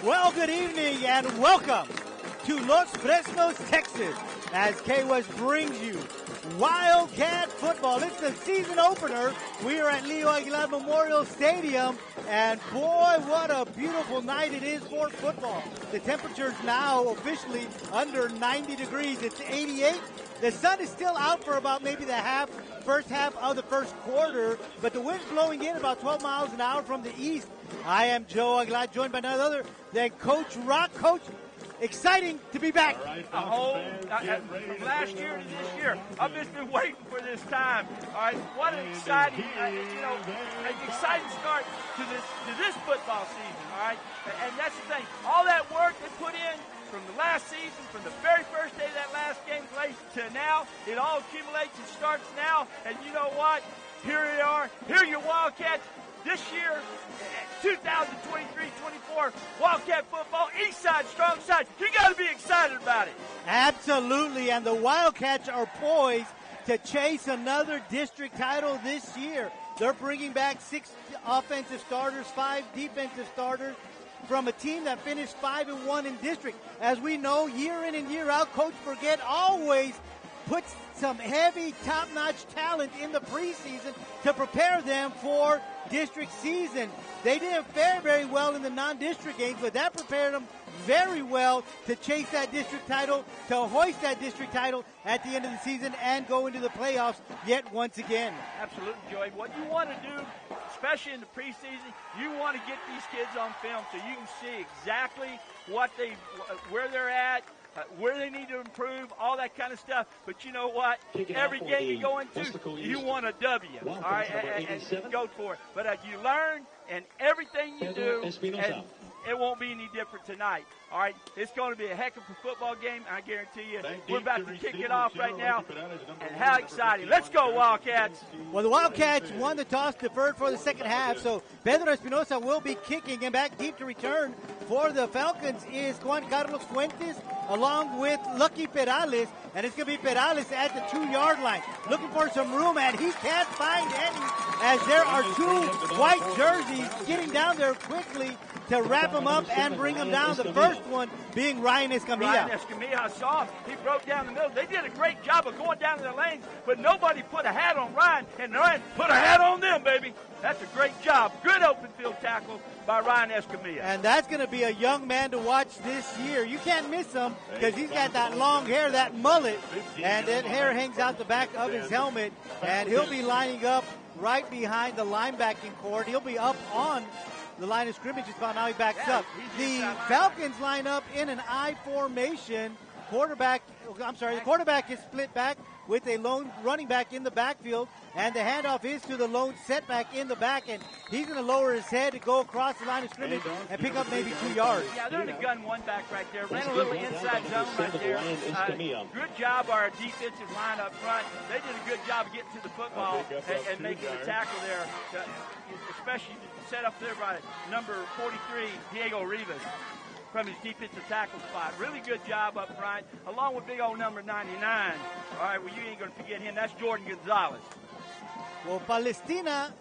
Well, good evening and welcome to Los Fresnos, Texas, as KWES brings you Wildcat football. It's the season opener. We are at Leo Aguilar Memorial Stadium, and boy, what a beautiful night it is for football. The temperature's now officially under 90 degrees. It's 88. The sun is still out for about maybe the first half of the first quarter, but the wind's blowing in about 12 miles an hour from the east. I am Joe Aguilar, joined by none other than Coach Rock. Coach, exciting to be back. From last year to this year, I've just been waiting for this time. All right, what an exciting, an exciting start to this football season. All right, and that's the thing. All that work they put in from the last season, from the very first day that last game played to now, it all accumulates and starts now. And you know what? Here we are. Here are your Wildcats. This year, 2023-24, Wildcat football, east side, strong side. You got to be excited about it. Absolutely, and the Wildcats are poised to chase another district title this year. They're bringing back 6 offensive starters, 5 defensive starters from a team that finished 5-1 in district. As we know, year in and year out, Coach Burgett always puts some heavy, top-notch talent in the preseason to prepare them for district season. They didn't fare very well in the non-district games, but that prepared them very well to chase that district title, to hoist that district title at the end of the season and go into the playoffs yet once again. Absolutely, Joey. What you want to do, especially in the preseason, you want to get these kids on film so you can see exactly where they're at, where they need to improve, all that kind of stuff. But you know what? Every game you go into, you want a W, all right, and go for it. But you learn, and everything you do, and it won't be any different tonight. All right, it's going to be a heck of a football game. I guarantee you. We're about to kick it off right now, and how exciting! Let's go, Wildcats! Well, the Wildcats won the toss, deferred for the second half, so Pedro Espinosa will be kicking, and back deep to return for the Falcons is Juan Carlos Fuentes along with Lucky Perales, and it's going to be Perales at the 2-yard line, looking for some room, and he can't find any, as there are 2 white jerseys getting down there quickly to wrap him up and bring him down. The first one being Ryan Escamilla. Ryan Escamilla, I saw him. He broke down the middle. They did a great job of going down to the lanes, but nobody put a hat on Ryan, and Ryan put a hat on them, baby. That's a great job. Good open field tackle by Ryan Escamilla. And that's going to be a young man to watch this year. You can't miss him because he's got that long hair, that mullet, and that hair hangs out the back of his helmet, and he'll be lining up right behind the linebacking cord. He'll be up on the line of scrimmage is found. Now he backs up. The Falcons line up in an I formation. The quarterback is split back with a lone running back in the backfield, and the handoff is to the lone setback in the back, and he's going to lower his head to go across the line of scrimmage and pick up maybe 2 yards. Yeah, they're in a gun one back right there. Ran a little inside zone right there. Good job our defensive line up front. They did a good job getting to the football and making the tackle there, especially set up there by number 43, Diego Rivas, from his defensive tackle spot. Really good job up front, along with big old number 99. All right, well, you ain't going to forget him. That's Jordan Gonzalez. Well, Palestina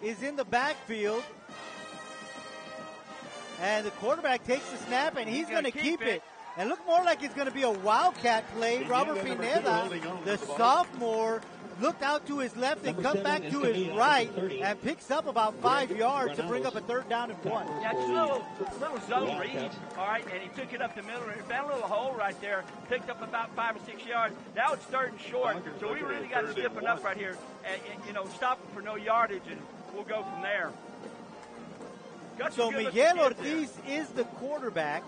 is in the backfield, and the quarterback takes the snap, and he's going to keep it. And look more like it's going to be a Wildcat play. Robert Pineda, the sophomore, looked out to his left and cut back to his right and picks up about 5 yards to bring up a 3rd down and 1. Yeah, it's a little zone read, all right, and he took it up the middle and found a little hole right there, picked up about 5 or 6 yards. Now it's 3rd and short, so we really got to stiffen up right here and stop him for no yardage, and we'll go from there. So Miguel Ortiz is the quarterback.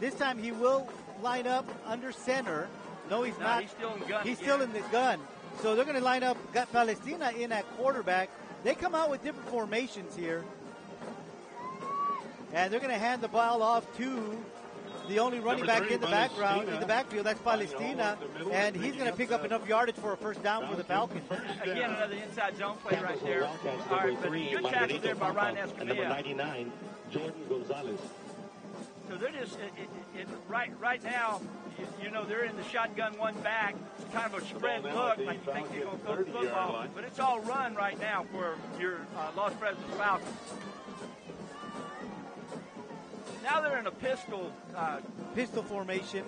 This time he will line up under center. No, he's not. He's still in the gun. He's still in the gun. So they're going to line up, got Palestina in at quarterback. They come out with different formations here. And they're going to hand the ball off to the only running back in the backfield. That's Palestina. And he's going to pick up enough yardage for a 1st down for the Falcons. Again, another inside zone play right there. All right, but good tackle there by Ryan Escamilla. Number 99, Jordan Gonzalez. So they're just right now. They're in the shotgun one back. It's kind of a spread look, like you think they're going to throw the football. But it's all run right now for your Los Fresnos Falcons. Now they're in a pistol formation.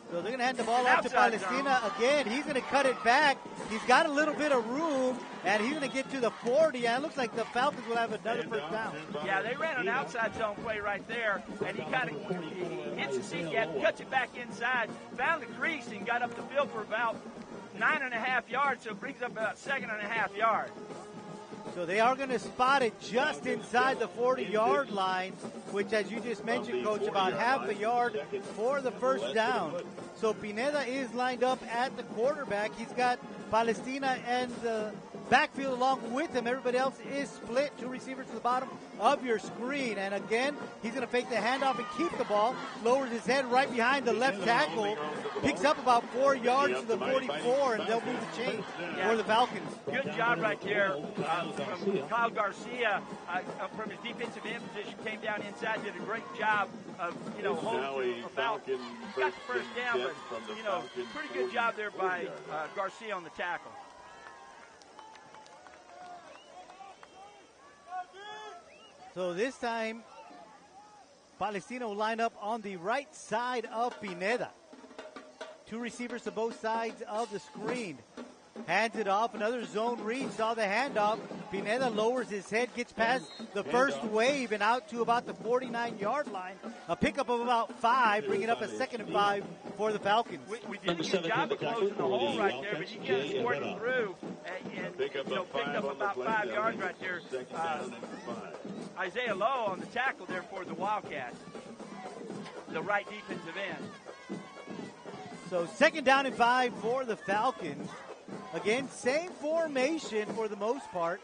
So they're going to hand the ball off to Outside Palestina again. He's going to cut it back. He's got a little bit of room, and he's going to get to the 40. And it looks like the Falcons will have another first down. Yeah, they ran an outside zone play right there, and he kind of hits the seat gap, cuts it back inside, found the crease, and got up the field for about 9.5 yards, so it brings up about 7.5 yards. So they are going to spot it just inside the 40-yard line, which, as you just mentioned, Coach, about half a yard for the first down. So Pineda is lined up at the quarterback. He's got Palestina and the backfield along with him. Everybody else is split. Two receivers to the bottom of your screen. And again, he's going to fake the handoff and keep the ball. Lowers his head right behind the left tackle. Picks up about 4 yards to the 44, and they'll move the chain for the Falcons. Good job right there from Kyle Garcia from his defensive end position. Came down inside, did a great job of, holding the Falcons. Got the first down, but, pretty good job there by Garcia on the tackle. So this time, Palestina will line up on the right side of Pineda. Two receivers to both sides of the screen. Hands it off, another zone read, saw the handoff. Pineda lowers his head, gets past the first wave and out to about the 49-yard line. A pickup of about 5, bringing up a 2nd and 5 for the Falcons. We did a good job of closing the hole right there, but you get it working through and picked up about 5 yards right there. Isaiah Lowe on the tackle there for the Wildcats, the right defensive end. So 2nd down and 5 for the Falcons. Again, same formation for the most part.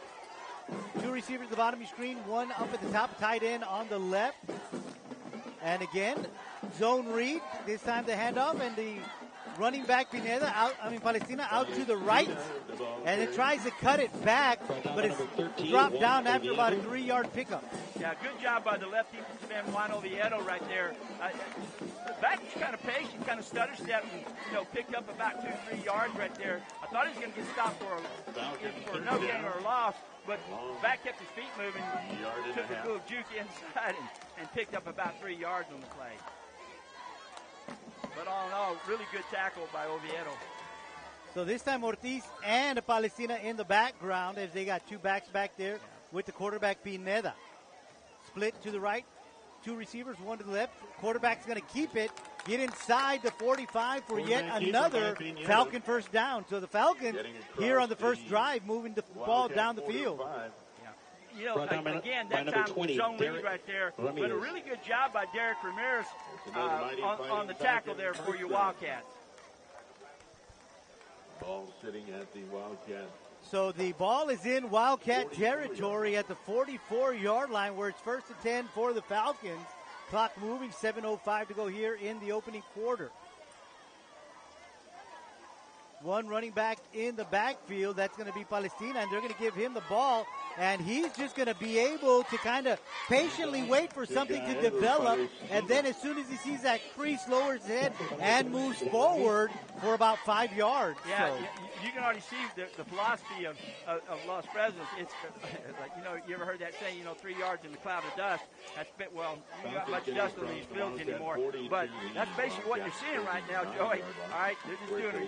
Two receivers at the bottom of your screen, one up at the top, tight end on the left. And again, zone read. This time the handoff, and the running back Palestina out to the right. And it tries to cut it back, but it's dropped down after about a 3-yard pickup. Yeah, good job by the left defensive end, Juan Oviedo, right there. The back was kind of patient, kind of stutter step, and picked up about 2-3 yards right there. I thought he was going to get stopped for no gain or loss, but back kept his feet moving, took a little juke inside, and picked up about 3 yards on the play. But all in all, really good tackle by Oviedo. So this time Ortiz and Palestina in the background, as they got two backs back there with the quarterback Pineda. Split to the right, two receivers, one to the left. Quarterback's going to keep it, get inside the 45 for yet another Falcon first down. So the Falcons here on the first drive moving the ball down the field. Again, that time zone lead right there. But a really good job by Derek Ramirez on the tackle there for your Wildcats. Ball sitting at the Wildcat. So the ball is in Wildcat territory at the 44-yard line, where it's 1st and 10 for the Falcons. Clock moving, 7:05 to go here in the opening quarter. One running back in the backfield, that's going to be Palestina, and they're going to give him the ball, and he's just going to be able to kind of patiently wait for something to develop, and then as soon as he sees that crease, lowers his head and moves forward for about 5 yards. Yeah, so you can already see the philosophy of Los Fresnos. It's like, you ever heard that saying, 3 yards in the cloud of dust? That's you got much dust on these fields anymore. But that's basically what you're seeing right now, Joey. All right, they're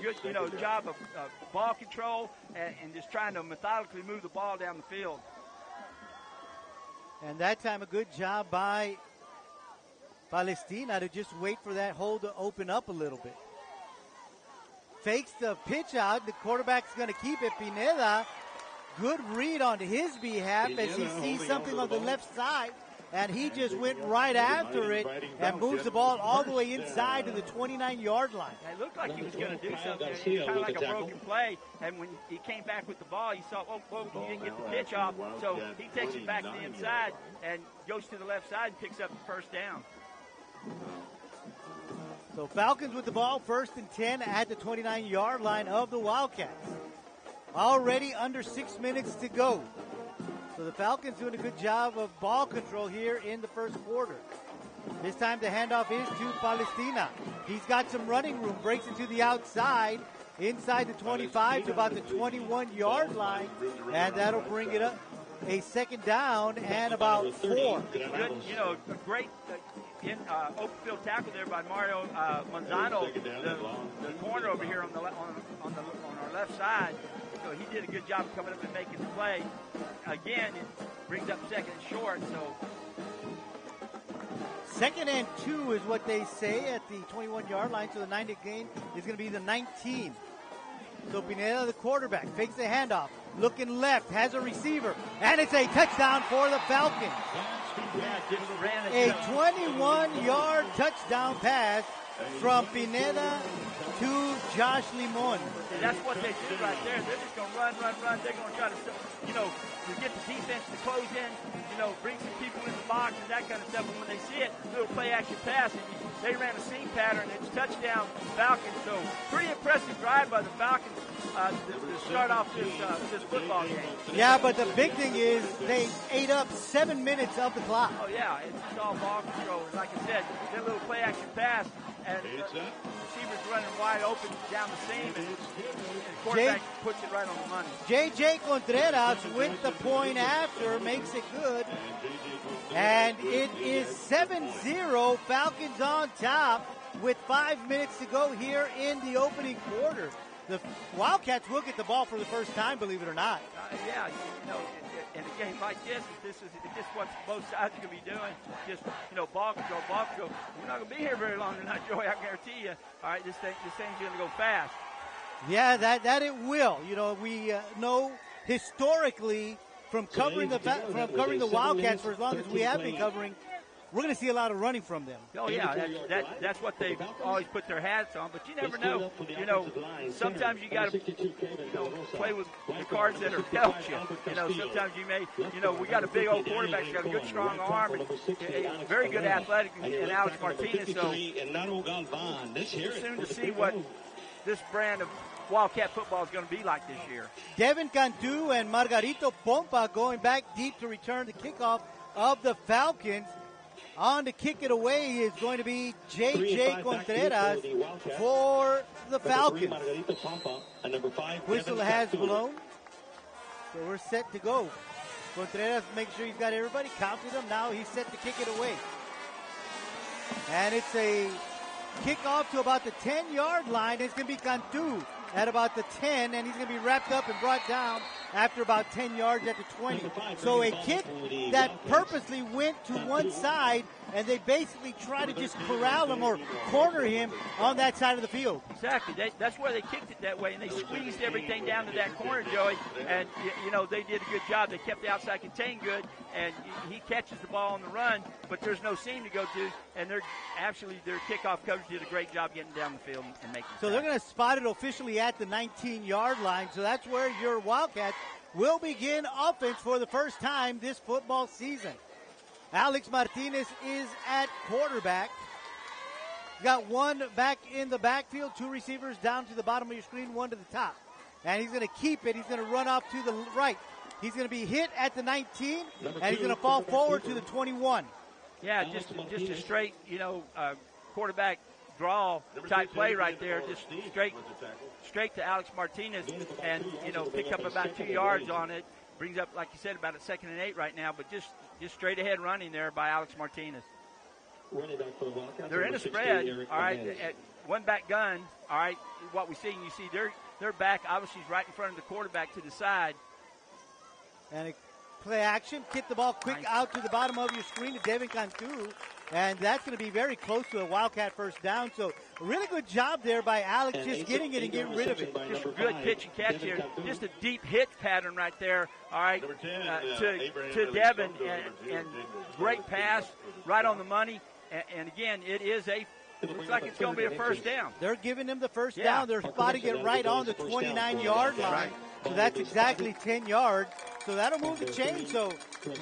just doing a good job of ball control and just trying to methodically move the ball down the field. And that time a good job by Palestina to just wait for that hole to open up a little bit. Fakes the pitch out. The quarterback's going to keep it. Pineda, good read on his behalf as he sees something on the left side. And he just went right after it and moves the ball all the way inside to the 29-yard line. It looked like he was going to do something, kind of like a broken play. And when he came back with the ball, he saw, he didn't get the pitch off. So he takes it back to the inside and goes to the left side and picks up the first down. So Falcons with the ball, 1st and 10 at the 29-yard line of the Wildcats. Already under 6 minutes to go. So the Falcons doing a good job of ball control here in the first quarter. This time the handoff is to Palestina. He's got some running room, breaks it to the outside, inside the 25 to about the 21-yard line, and that'll bring it up a second down and about 4. Good, a great open field tackle there by Mario Manzano, the corner over here on our left side. So he did a good job coming up and making the play. Again, it brings up second and short. So 2nd and 2 is what they say at the 21-yard line. So the 90 gain is going to be the 19. So Pineda, the quarterback, fakes the handoff, looking left, has a receiver, and it's a touchdown for the Falcons. A 21-yard touchdown pass from Pineda to Josh Limon. And that's what they do right there. They're just going to run. They're going to try to get the defense to close in, bring some people in the box and that kind of stuff. And when they see it, little play action pass, and they ran a seam pattern. It's touchdown Falcons. So pretty impressive drive by the Falcons to start off this football game. Yeah, but the big thing is they ate up 7 minutes of the clock. Oh, yeah. It's just all ball control. And like I said, that little play action pass, and receivers running wide open down the seam, and the quarterback puts it right on the money. J.J. Contreras with the point after makes it good. And it is 7-0, Falcons on top with 5 minutes to go here in the opening quarter. The Wildcats will get the ball for the first time, believe it or not. Yeah, in a game like this, if this is what both sides are going to be doing, just, ball control. We're not going to be here very long tonight, Joey, I guarantee you. All right, this thing's going to go fast. Yeah, that it will. We know historically from covering the Wildcats for as long as we have been covering, we're going to see a lot of running from them. Oh, yeah, that's what they've always put their hats on. But you never know. Sometimes you got to, play with the cards that are dealt you. Sometimes you may, we got a big old quarterback. He's got a good, strong arm, and very good athletic, and Alex Martinez. So we're soon to see what this brand of Wildcat football is going to be like this year. Devin Cantu and Margarito Pompa going back deep to return the kickoff of the Falcons. On to kick it away is going to be J.J. Contreras for the Falcons. Whistle has blown, so we're set to go. Contreras makes sure he's got everybody, counted them. Now he's set to kick it away. And it's a kickoff to about the 10-yard line. It's going to be Cantu at about the 10, and he's going to be wrapped up and brought down after about 10 yards at the 20. So a kick that purposely went to one side, and they basically try to just corral him or corner him on that side of the field. Exactly. That's why they kicked it that way, and they squeezed everything down to that corner, Joey. And, they did a good job. They kept the outside contained good, and he catches the ball on the run, but there's no seam to go to, and their kickoff coverage did a great job getting down the field and making it. So they're going to spot it officially at the 19-yard line, so that's where your Wildcats will begin offense for the first time this football season. Alex Martinez is at quarterback. Got one back in the backfield, two receivers down to the bottom of your screen, one to the top. And he's going to keep it. He's going to run off to the right. He's going to be hit at the 19, and he's going to fall forward to the 21. Yeah, just a straight, quarterback draw type play right there. Just straight to Alex Martinez, and pick up about 2 yards on it. Brings up, like you said, about a 2nd and 8 right now, but just straight ahead running there by Alex Martinez. They're in a spread, all right, at one back gun, all right. What we see, and you see their back obviously is right in front of the quarterback to the side. And a play action, kick the ball quick out to the bottom of your screen to Devin Cantu. And that's going to be very close to a Wildcat first down. So a really good job there by Alex, just getting it and getting rid of it. Just a good pitch and catch here. Just a deep hit pattern right there. All right, to Devin, and great pass right on the money. And again, looks like it's going to be a first down. They're giving them the first down. They're spotting it right on the 29-yard line. So that's exactly 10 yards. So that'll move the chain. So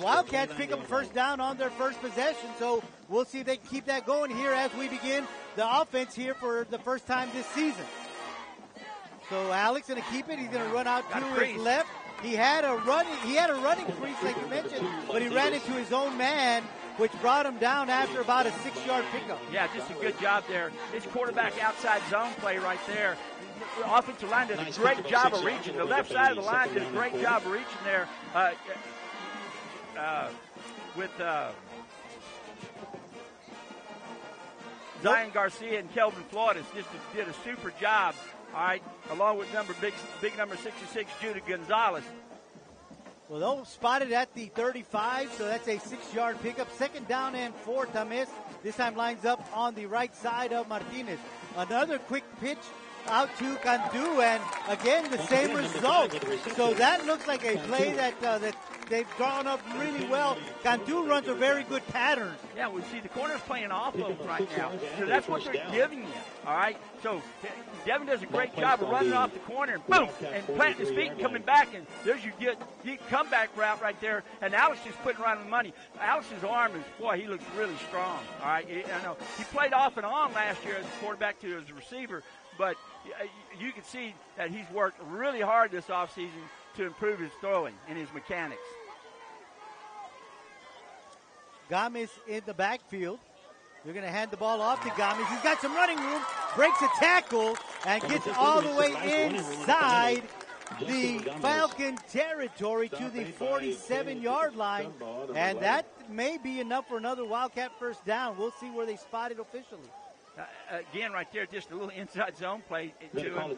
Wildcats pick up a first down on their first possession. So we'll see if they can keep that going here as we begin the offense here for the first time this season. So Alex going to keep it. He's going to run out to his left. He had a running crease like you mentioned, but he ran into his own man, which brought him down after about a 6-yard pickup. Yeah, just a good job there. His quarterback outside zone play right there. The offensive line did a great job of reaching. The left side of the line did a great job of reaching there. Zion Garcia and Kelvin Flores just did a super job, all right, along with big number 66, Judah Gonzalez. Well, they'll spot it at the 35, so that's a 6-yard pickup. Second down and 4, Tamis. This time lines up on the right side of Martinez. Another quick pitch out to Cantu, and again, the same result. So that looks like a play that they've drawn up really well. Cantu runs a very good pattern. Yeah, we see the corner's playing off of them right now. So that's what they're giving you, all right? So Devin does a great job of running off the corner and boom, and planting his feet and coming back, and there's your deep comeback route right there. And Alex is putting right on the money. Alex's arm is, boy, he looks really strong, all right? I know he played off and on last year as a quarterback to as a receiver, but you can see that he's worked really hard this offseason to improve his throwing and his mechanics. Gomez in the backfield. They're going to hand the ball off to Gomez. He's got some running room, breaks a tackle, and gets all the way inside the Falcon territory to the 47-yard line. And that may be enough for another Wildcat first down. We'll see where they spot it officially. Again, right there, just a little inside zone play to him, and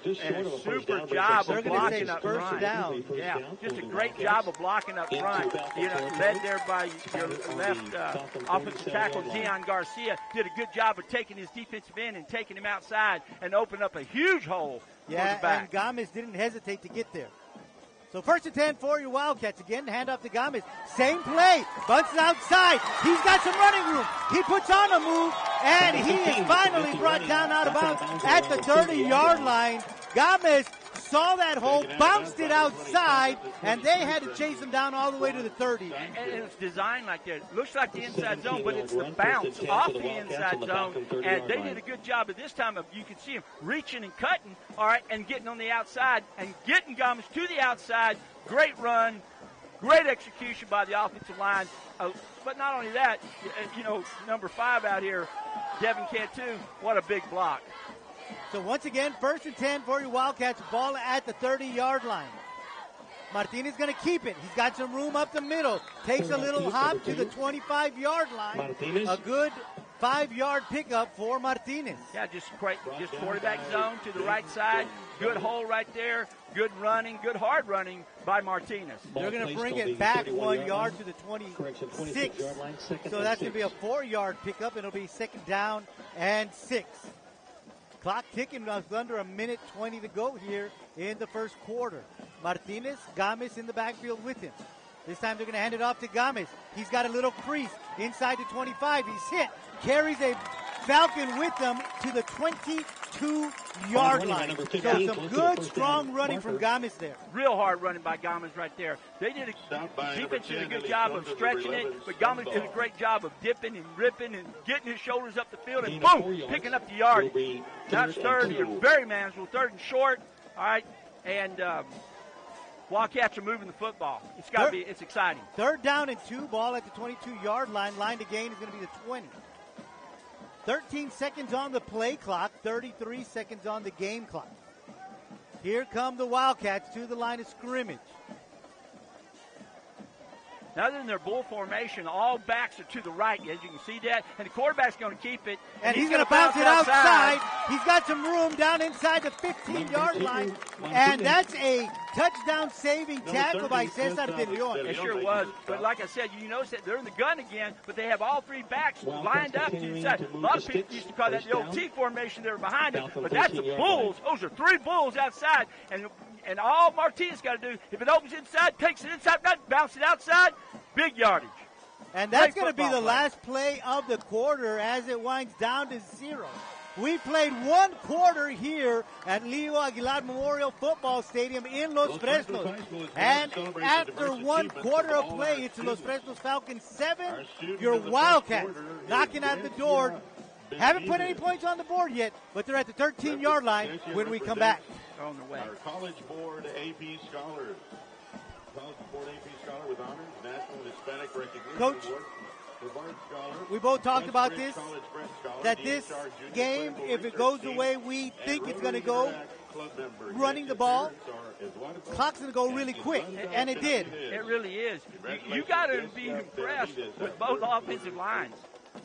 a super job of blocking up front. Down. Yeah, just a great job of blocking up front. You know, led there by your left offensive tackle, Zion Garcia, did a good job of taking his defensive end and taking him outside and opened up a huge hole for the back. And Gomez didn't hesitate to get there. So first and 10 for your Wildcats. Again, hand off to Gomez. Same play. Bunts it outside. He's got some running room. He puts on a move, and he is finally brought down out of bounds at the 30-yard line. Gomez saw that hole, bounced it outside, and they had to chase him down all the way to the 30. And it's designed like that. It looks like the inside zone, but it's the bounce off the inside zone. And they did a good job at this time of, you can see him reaching and cutting, all right, and getting on the outside and getting Gomez to the outside. Great run, great execution by the offensive line. But not only that, you know, number 5 out here, Devin Cantu, what a big block. So once again, first and 10 for your Wildcats. Ball at the 30-yard line. Martinez going to keep it. He's got some room up the middle. Takes a little hop to the 25-yard line. A good 5-yard pickup for Martinez. Yeah, just quarterback zone to the right side. Good hole right there. Good running, good hard running by Martinez. They're going to bring it back 1 yard to the 26. So that's going to be a 4-yard pickup. It'll be second down and 6. Clock ticking with under 1:20 to go here in the first quarter. Martinez, Gomez in the backfield with him. This time they're going to hand it off to Gomez. He's got a little crease inside the 25. He's hit. Carries a Falcon with them to the 22-yard line. So some good, strong running from Gomez there. Real hard running by Gomez right there. They did defense did a good job of stretching it, but Gomez did a great job of dipping and ripping and getting his shoulders up the field and boom, picking up the yard. That's third and very manageable. Third and short. All right, and Wildcats are moving the football. It's exciting. Third down and 2, ball at the 22-yard line. Line to gain is going to be the 20. 13 seconds on the play clock, 33 seconds on the game clock. Here come the Wildcats to the line of scrimmage. Now they're in their bull formation. All backs are to the right, as you can see that. And the quarterback's going to keep it. And he's going to bounce it outside. He's got some room down inside the 15-yard line. And that's a touchdown-saving tackle by Cesar De Leon. It sure was. But like I said, you notice that they're in the gun again, but they have all 3 backs lined up to the inside. A lot of people used to call that the old T formation. They were behind it. But that's the bulls. Those are 3 bulls outside. And all Martinez got to do, if it opens inside, takes it inside, bounce it outside, big yardage. And that's going to be the last play of the quarter as it winds down to 0. We played 1 quarter here at Leo Aguilar Memorial Football Stadium in Los Fresnos. And after 1 quarter of play, it's Los Fresnos Falcons 7. Your Wildcats knocking at the door. Haven't put any points on the board yet, but they're at the 13-yard line when we come back. On the way. Our College Board AP Scholars. College Board AP Scholar with honors, National Hispanic Recognition Coach, Award. We both talked about this, that this game, if it goes the way we think it's going to go, running the ball, clock's going to go really quick, and it did. It really is. You got to be impressed with both offensive lines.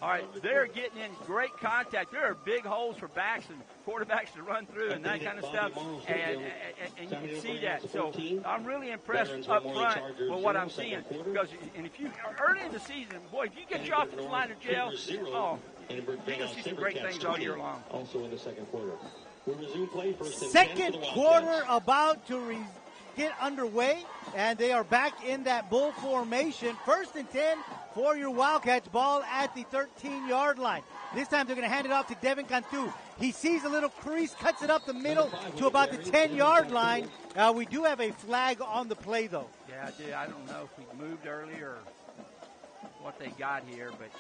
All right, they're getting in great contact. There are big holes for backs and quarterbacks to run through and that kind of stuff, and you can see that. So I'm really impressed up front with what I'm seeing. Because, and if you early in the season, boy, if you get your offensive line in jail, you're going to see some great things all year long. Also in the second quarter. We'll resume play first and second quarter about to get underway, and they are back in that bull formation. 1st and 10 for your Wildcats. Ball at the 13-yard line. This time they're going to hand it off to Devin Cantu. He sees a little crease, cuts it up the middle to about the 10-yard line. We do have a flag on the play, though. Yeah, I don't know if we moved earlier or what they got here, but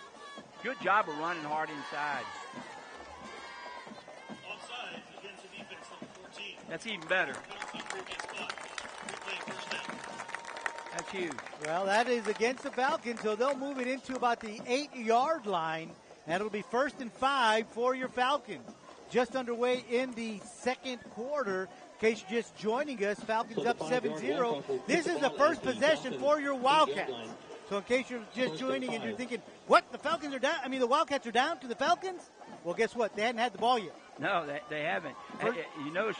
good job of running hard inside. That's even better. That's huge. Well, that is against the Falcons, so they'll move it into about the 8-yard line, and it'll be 1st and 5 for your Falcons. Just underway in the second quarter. In case you're just joining us, Falcons up 7-0. This is the first possession for your Wildcats. So in case you're just joining and you're thinking, what, the Falcons are down? I mean, the Wildcats are down to the Falcons? Well, guess what? They hadn't had the ball yet. No, they haven't. You notice,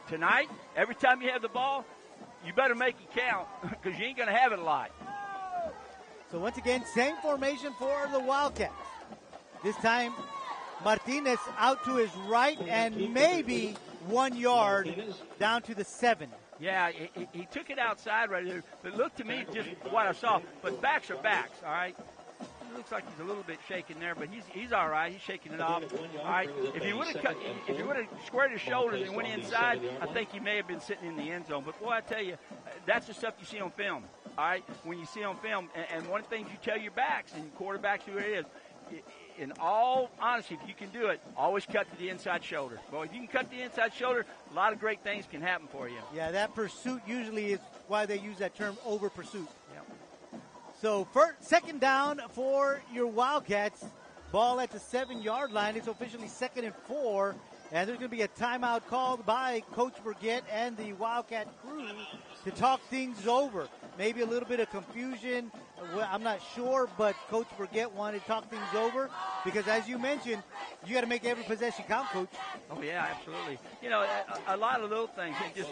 tonight, every time you have the ball, you better make it count because you ain't going to have it a lot. So once again, same formation for the Wildcats. This time, Martinez out to his right and maybe 1 yard down to the 7. Yeah, he took it outside right there. But look to me, just what I saw. But backs are backs, all right? It looks like he's a little bit shaking there, but he's all right. He's shaking it off. All right. If he would have squared his shoulders and went inside, I think he may have been sitting in the end zone. But boy, I tell you, that's the stuff you see on film. All right. When you see on film, and one of the things you tell your backs and quarterbacks who it is, in all honesty, if you can do it, always cut to the inside shoulder. Boy, if you can cut the inside shoulder, a lot of great things can happen for you. Yeah, that pursuit usually is why they use that term over pursuit. Yep. So second down for your Wildcats. Ball at the 7-yard line. It's officially 2nd and 4. And there's going to be a timeout called by Coach Burgett and the Wildcat crew to talk things over. Maybe a little bit of confusion. I'm not sure, but Coach Burgett wanted to talk things over because, as you mentioned, you got to make every possession count, Coach. Oh, yeah, absolutely. You know, a lot of little things. It just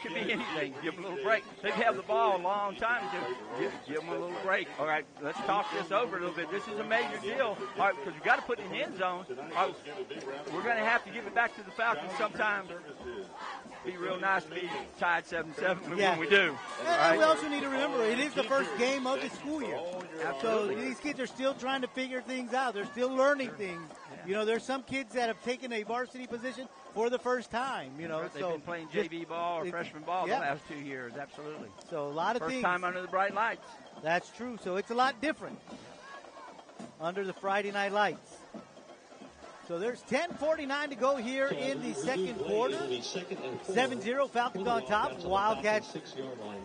could be anything. Give them a little break. They've had the ball a long time. Give them a little break. All right, let's talk this over a little bit. This is a major deal. All right, because we've got to put it in the end zone. All right, we're going to have to give it back to the Falcons sometime. Be real nice to be tied 7-7 when we do. And we also need to remember, it is the first game of the school year. Absolutely. So these kids are still trying to figure things out. They're still learning things. You know, there's some kids that have taken a varsity position for the first time, you know. They've been playing JV ball or freshman ball the last 2 years, absolutely. So a lot of things. First time under the bright lights. That's true. So it's a lot different under the Friday night lights. So there's 10:49 to go here in the second quarter. 7-0, Falcons on top. Wildcats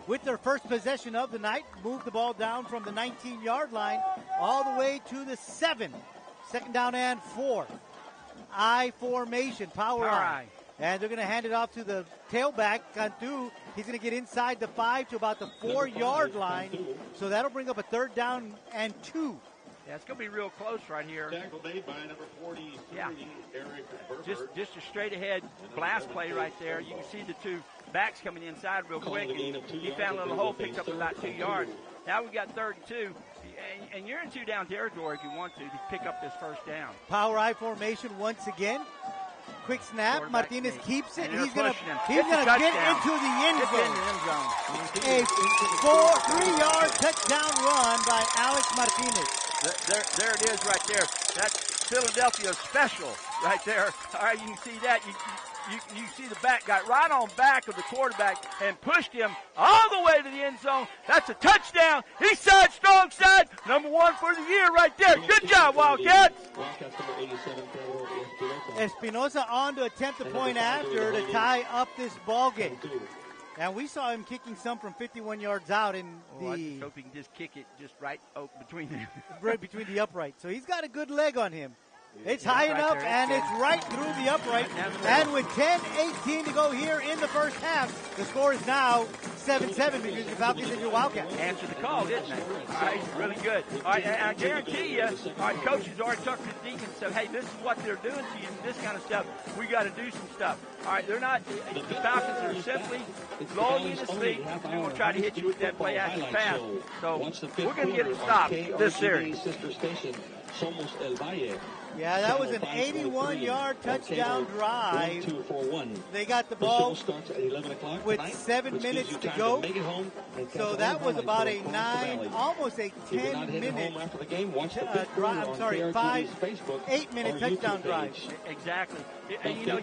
with their first possession of the night move the ball down from the 19-yard line all the way to the 7. Second down and 4. I formation, power I. And they're going to hand it off to the tailback, Cantu. He's going to get inside the 5 to about the 4-yard line. So that'll bring up a 3rd down and 2. Yeah, it's going to be real close right here. Tackle made by number 43, Eric just a straight ahead blast play right there. You can see the two backs coming inside real quick. And he found a little hole, picked up about 2 yards. Now we've got 3rd and 2. And you're in 2-down territory if you want to pick up this 1st down. Power I formation once again. Quick snap. Martinez keeps it. He's going to get into the end zone. A 3-yard touchdown run by Alex Martinez. There it is right there. That's Philadelphia special right there. All right, you can see that. You see the back got right on back of the quarterback and pushed him all the way to the end zone. That's a touchdown. East side, strong side. Number 1 for the year right there. Good job, Wildcats. Espinosa on to attempt the point after to tie up this ball game. And we saw him kicking some from 51 yards out in I just hope he can just kick it just right between them. right between the uprights. So he's got a good leg on him. It's high right enough, there. and it's right through the upright. And with 10:18 to go here in the first half, the score is now 7-7 because the Falcons and your Wildcats. Answered the call, didn't they? All right, really good. All right, and I guarantee you, all right, coaches already talked to the Deacons and said, hey, this is what they're doing to you, this kind of stuff. We got to do some stuff. All right, they're not, the Falcons are simply lulling you to sleep. We're going to try to hit you with that play action pass. So we're going to get it stopped this series. Yeah, that was an 81-yard touchdown drive. They got the ball with 7 minutes to go. So that was about a 8-minute touchdown drive. Exactly. And you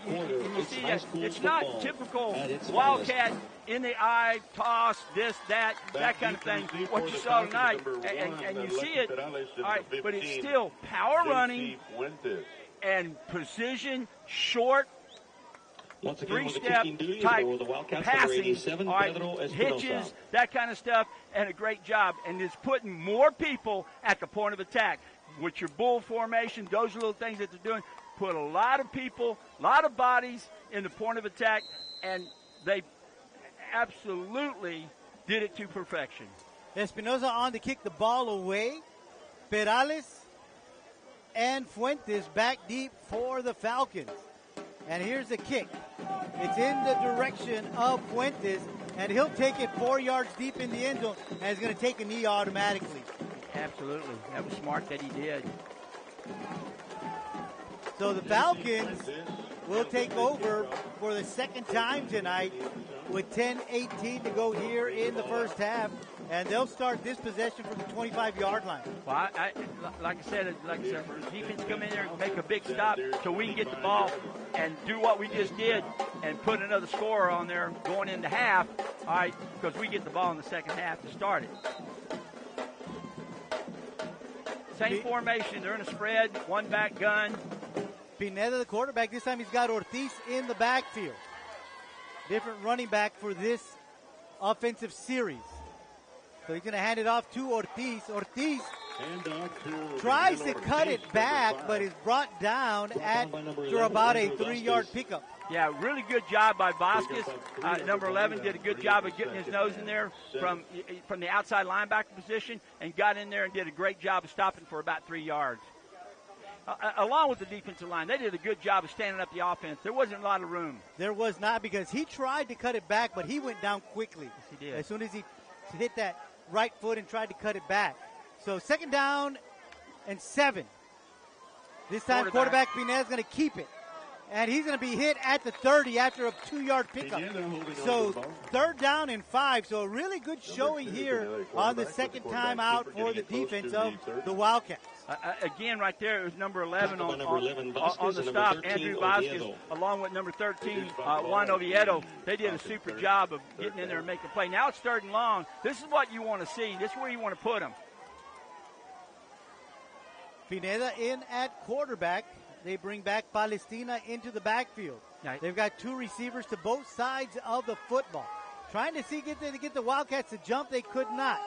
see that it's not typical Wildcat in the eye, toss, this, that kind of thing, what you saw tonight, and you see it, all right, but it's still power running and precision, short, three-step type passing, all right, hitches, that kind of stuff, and a great job. And it's putting more people at the point of attack. With your bull formation, those little things that they're doing, put a lot of people, a lot of bodies in the point of attack, and they absolutely did it to perfection. Espinosa on to kick the ball away. Perales and Fuentes back deep for the Falcons. And here's the kick. It's in the direction of Fuentes, and he'll take it 4 yards deep in the end zone, and he's going to take a knee automatically. Absolutely. That was smart that he did. So the Falcons will take over for the second time tonight with 10:18 to go here in the first half, and they'll start this possession from the 25-yard line. Well, like I said, for the defense to come in there and make a big stop so we can get the ball and do what we just did and put another scorer on there going into half, all right, because we get the ball in the second half to start it. Same formation. They're in a spread, one back gun. Pineda, the quarterback, this time he's got Ortiz in the backfield. Different running back for this offensive series. So he's going to hand it off to Ortiz. Ortiz tries to cut it back, but is brought down after about a 3-yard pickup. Yeah, really good job by Vasquez. Number 11 did a good job of getting his nose in there from the outside linebacker position and got in there and did a great job of stopping for about 3 yards. Along with the defensive line, they did a good job of standing up the offense. There wasn't a lot of room. There was not, because he tried to cut it back, but he went down quickly. Yes, he did. As soon as he hit that right foot and tried to cut it back. So 2nd down and 7. This time quarterback Pineda is going to keep it. And he's going to be hit at the 30 after a 2-yard pickup. So 3rd down and 5. So a really good showing here on the second time out for the defense of the Wildcats. Again, right there, it was number 11 on the stop, Andrew Vasquez, along with number 13, Juan Oviedo. They did a super job of getting in there and making a play. Now it's 3rd and long. This is what you want to see. This is where you want to put them. Pineda in at quarterback. They bring back Palestina into the backfield. Right. They've got 2 receivers to both sides of the football. Trying to get the Wildcats to jump. They could not.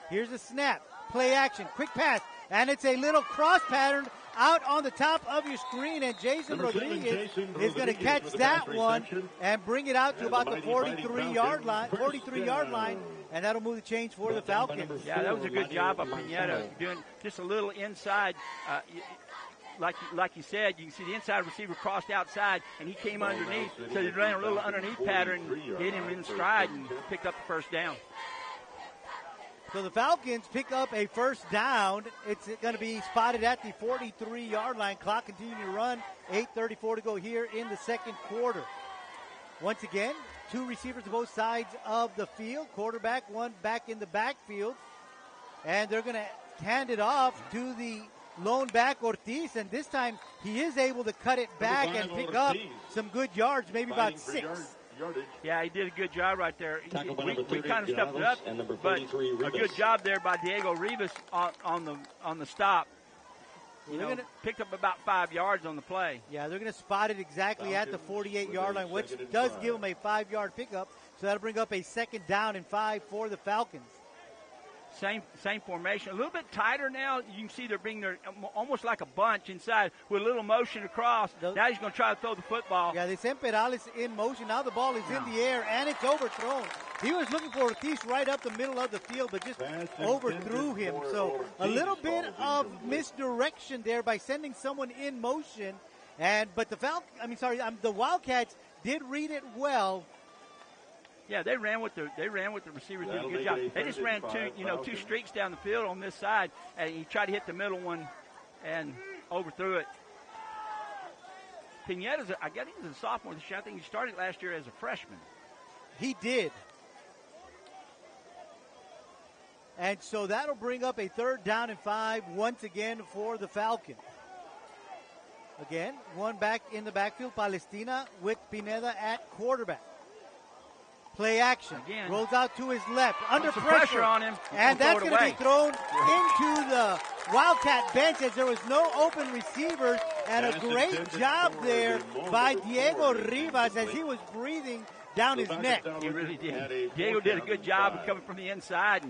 Here's a snap. Play action. Quick pass. And it's a little cross pattern out on the top of your screen. And Jason Rodriguez is going to catch that one and bring it out to about the 43-yard line. And that'll move the change for the Falcons. Yeah, that was a good job by Pineda doing just a little inside. Like you said, you can see the inside receiver crossed outside, and he came underneath. So they ran a little underneath pattern, hit him in stride, and picked up the 1st down. So the Falcons pick up a 1st down. It's going to be spotted at the 43-yard line. Clock continuing to run. 8:34 to go here in the second quarter. Once again, 2 receivers to both sides of the field. Quarterback, 1 back in the backfield. And they're going to hand it off to the lone back Ortiz, and this time he is able to cut it back and pick up some good yards, maybe about 6. Yeah, he did a good job right there. We kind of stepped it up, but a good job there by Diego Rivas on the stop. Picked up about 5 yards on the play. Yeah, they're going to spot it exactly at the 48-yard line, which does give them a 5-yard pickup, so that'll bring up a 2nd down and 5 for the Falcons. Same formation. A little bit tighter now. You can see they're being there almost like a bunch inside with a little motion across. Now he's going to try to throw the football. Yeah, they sent Perales in motion. Now the ball is in the air, and it's overthrown. He was looking for Ortiz right up the middle of the field, but just overthrew him. So a little bit of misdirection there by sending someone in motion. But the Wildcats did read it well. Yeah, they ran with the receivers. Did a good job. They just ran two streaks down the field on this side, and he tried to hit the middle one and overthrew it. Pineda's, I guess he was a sophomore this year. I think he started last year as a freshman. He did. And so that'll bring up a 3rd down and 5 once again for the Falcons. Again, one back in the backfield, Palestina with Pineda at quarterback. Play action. Again. Rolls out to his left. Under pressure on him. And that's going to be thrown into the Wildcat bench as there was no open receivers. And a great job there by Diego Rivas as he was breathing down his neck. He really did. Diego did a good job of coming from the inside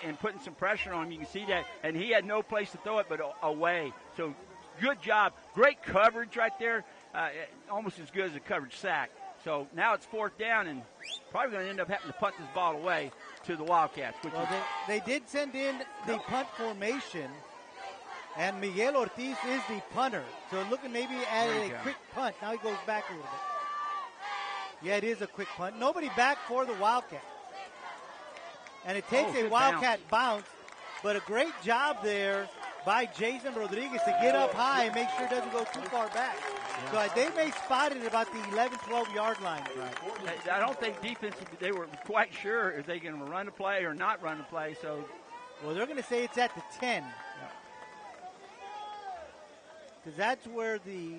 and putting some pressure on him. You can see that. And he had no place to throw it but away. So good job. Great coverage right there. Almost as good as a coverage sack. So now it's 4th down, and probably going to end up having to punt this ball away to the Wildcats. They did send in the punt formation, and Miguel Ortiz is the punter. So looking maybe at a quick punt. Now he goes back a little bit. Yeah, it is a quick punt. Nobody back for the Wildcat. And it takes a Wildcat bounce, but a great job there by Jason Rodriguez to get up high and make sure it doesn't go too far back. So they may spot it about the 11, 12-yard line. Right. I don't think defensively they were quite sure if they're going to run a play or not run a play. So, well, they're going to say it's at the 10. Because that's where the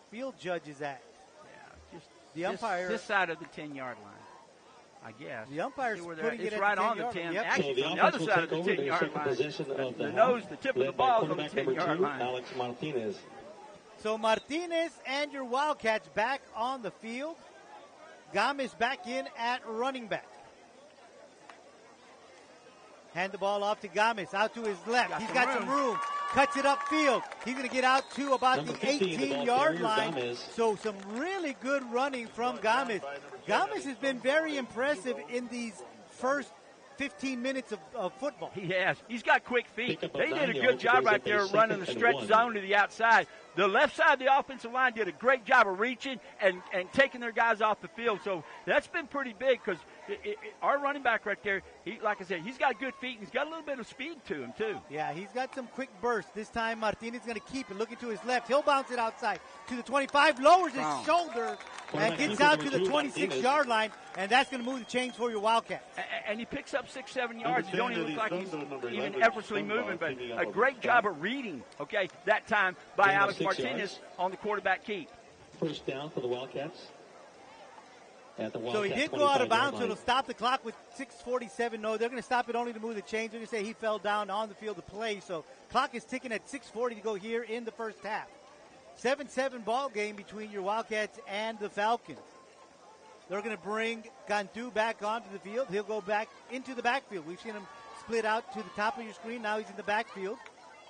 field judge is at. Yeah, just the umpire. This side of the 10-yard line, I guess. The umpire's putting it right at on the 10. Yep. Actually, on the other side of the 10-yard line. The tip of the ball is on the 10-yard line. Alex Martinez. So Martinez and your Wildcats back on the field. Games back in at running back. Hand the ball off to Games, out to his left. He's got some room. Cuts it upfield. He's going to get out to about the 18-yard line. So some really good running from Games. Games has been very impressive in these first 15 minutes of football. He has. He's got quick feet. They did a good job right there running the stretch zone to the outside. The left side of the offensive line did a great job of reaching and taking their guys off the field. So that's been pretty big because our running back right there, like I said, he's got good feet and he's got a little bit of speed to him too. Yeah, he's got some quick bursts. This time Martinez is going to keep it, looking to his left. He'll bounce it outside to the 25, lowers his shoulder and gets out to the 26-yard line, and that's going to move the chains for your Wildcats. And he picks up 6-7 yards. You don't even look like he's even effortlessly moving, but a great job of reading, that time by Alex Martinez on the quarterback keep. First down for the Wildcats. So he did go out of bounds, so it'll stop the clock with 6:47. No, they're going to stop it only to move the chains. They're going to say he fell down on the field to play. So clock is ticking at 6:40 to go here in the first half. 7-7 ball game between your Wildcats and the Falcons. They're going to bring Cantu back onto the field. He'll go back into the backfield. We've seen him split out to the top of your screen. Now he's in the backfield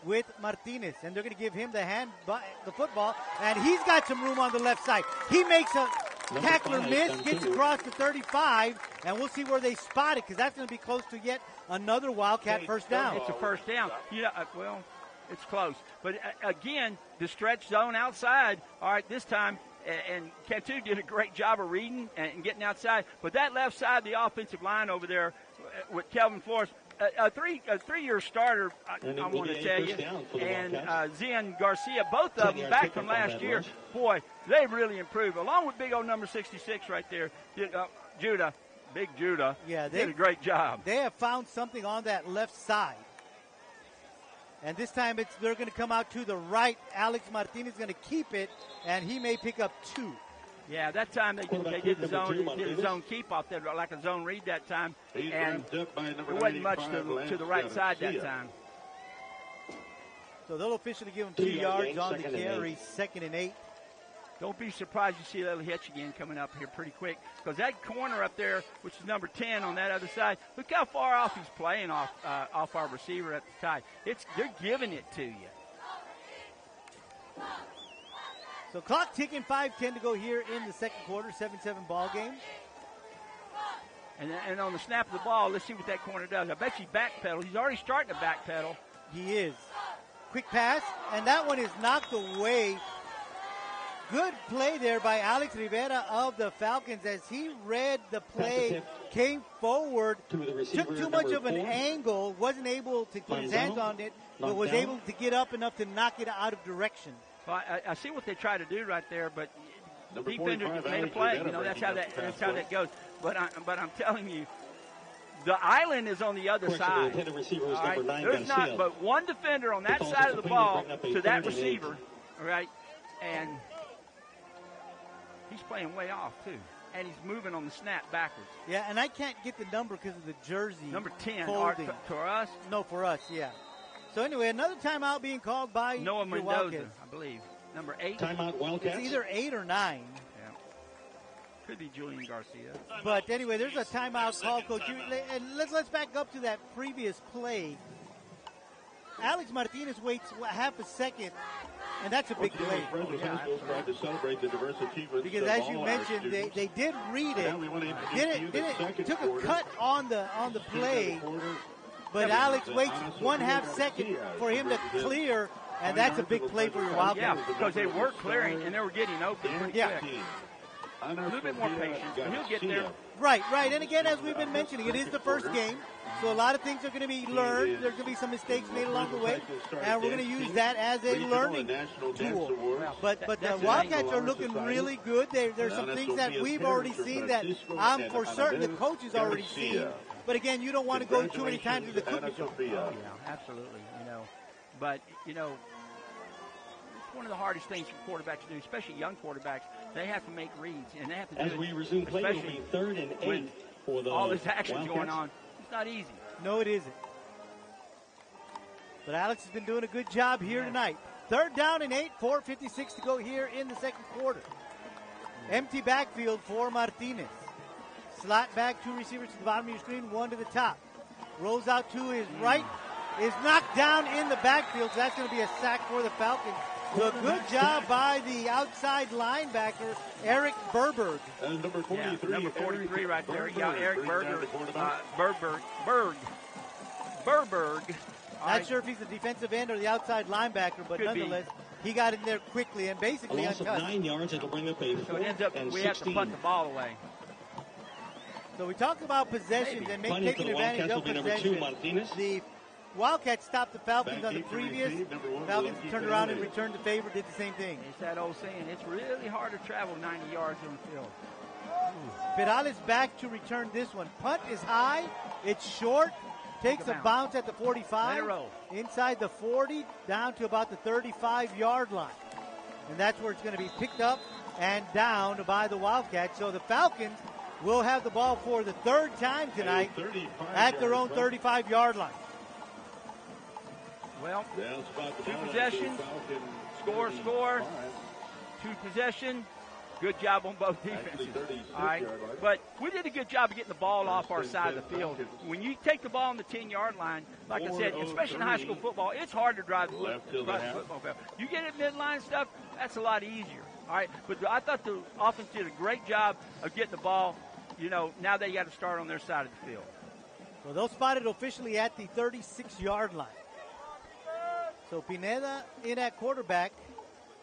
with Martinez, and they're going to give him the football, and he's got some room on the left side. He makes a tackler miss, gets across the 35, and we'll see where they spot it because that's going to be close to yet another Wildcat first down. It's a first down. It's close. But again, the stretch zone outside, all right, this time, and Cantu did a great job of reading and getting outside. But that left side, the offensive line over there with Kelvin Flores, a three-year starter, I want to tell you, and Zian Garcia, both of them back from last year. Boy, they really improved, along with big old number 66 right there, Judah, Big Judah. Yeah, did a great job. They have found something on that left side. And this time they're going to come out to the right. Alex Martinez is going to keep it, and he may pick up 2. Yeah, that time they did the zone keep off there, like a zone read that time, and it wasn't much to the right side that time. So they'll officially give him 2 yards on the carry, 2nd and 8. don't be surprised you see a little hitch again coming up here pretty quick, because that corner up there, which is number 10 on that other side, look how far off he's playing off our receiver at the time. They're giving it to you. So clock ticking, 5:10 to go here in the second quarter, 7-7 ball game. And on the snap of the ball, let's see what that corner does. I bet you backpedal. He's already starting to backpedal. He is. Quick pass, and that one is knocked away. Good play there by Alex Rivera of the Falcons as he read the play, came forward, took too much of an angle, wasn't able to put his hands on it, but was able to get up enough to knock it out of direction. Well, I see what they try to do right there, but defender made a play. You know, that's how that goes. But I'm telling you, the island is on the other side. All right? There's not but one defender on that side of the ball to that receiver. All right, and he's playing way off too, and he's moving on the snap backwards. Yeah, and I can't get the number because of the jersey. Number 10 for us. No, for us. Yeah. So anyway, another timeout being called by Noah Mendoza, Wildcats. I believe. Number 8. Timeout Wildcats. It's either 8 or 9. Yeah. Could be Julian Garcia. But anyway, there's a timeout call, Coach. And let's back up to that previous play. Alex Martinez waits half a second, and that's a big play. Because as you mentioned, they did read it. Took a cut on the play. But Alex waits 1/2 second for him to clear, and that's a big play for your Wildcats. Yeah, because they were clearing and they were getting open pretty quick. A little bit more patience, but he'll get there. Right. And again, as we've been mentioning, it is the first game, so a lot of things are going to be learned. There's going to be some mistakes made along the way, and we're going to use that as a learning tool. But the Wildcats are looking really good. There's some things that we've already seen that I'm for certain the coach has already seen. But again, you don't want to go too many times to the cookie jar. Oh, yeah, absolutely. But it's one of the hardest things for quarterbacks to do, especially young quarterbacks. They have to make reads, and they have to do as we resume play, it'll be 3rd and 8 for the all this action Wildcats going on. It's not easy. No, it isn't. But Alex has been doing a good job here tonight. 3rd down and 8, 4:56 to go here in the second quarter. Empty backfield for Martinez. Slot back, 2 receivers to the bottom of your screen, 1 to the top. Rolls out to his right, is knocked down in the backfield, so that's going to be a sack for the Falcons. So a good job by the outside linebacker, Eric Berberg. And number 43. Number 43 right there. Yeah, Eric Berger. Berberg. Not sure if he's the defensive end or the outside linebacker, but nonetheless, he got in there quickly and basically untouched. 9 yards, it'll bring up a 4th so it ends up and we 16. have to punt the ball away. So we talk about possessions and taking advantage of possession. The Wildcats stopped the Falcons on the previous. Falcons turned around and returned the favor, did the same thing. It's that old saying, it's really hard to travel 90 yards on the field. Perales back to return this one. Punt is high. It's short. Takes a bounce at the 45. Inside the 40, down to about the 35-yard line. And that's where it's going to be picked up and down by the Wildcats. So the Falcons will have the ball for the 3rd time tonight at their own 35-yard line. Well, 2 possessions, score. 2 possession. Good job on both defenses. All right, but we did a good job of getting the ball off our side of the field. When you take the ball on the 10-yard line, like I said, especially in high school football, it's hard to drive the football field. You get it midline stuff, that's a lot easier. All right, but I thought the offense did a great job of getting the ball. Now they got to start on their side of the field. Well, they'll spot it officially at the 36-yard line. So Pineda in at quarterback.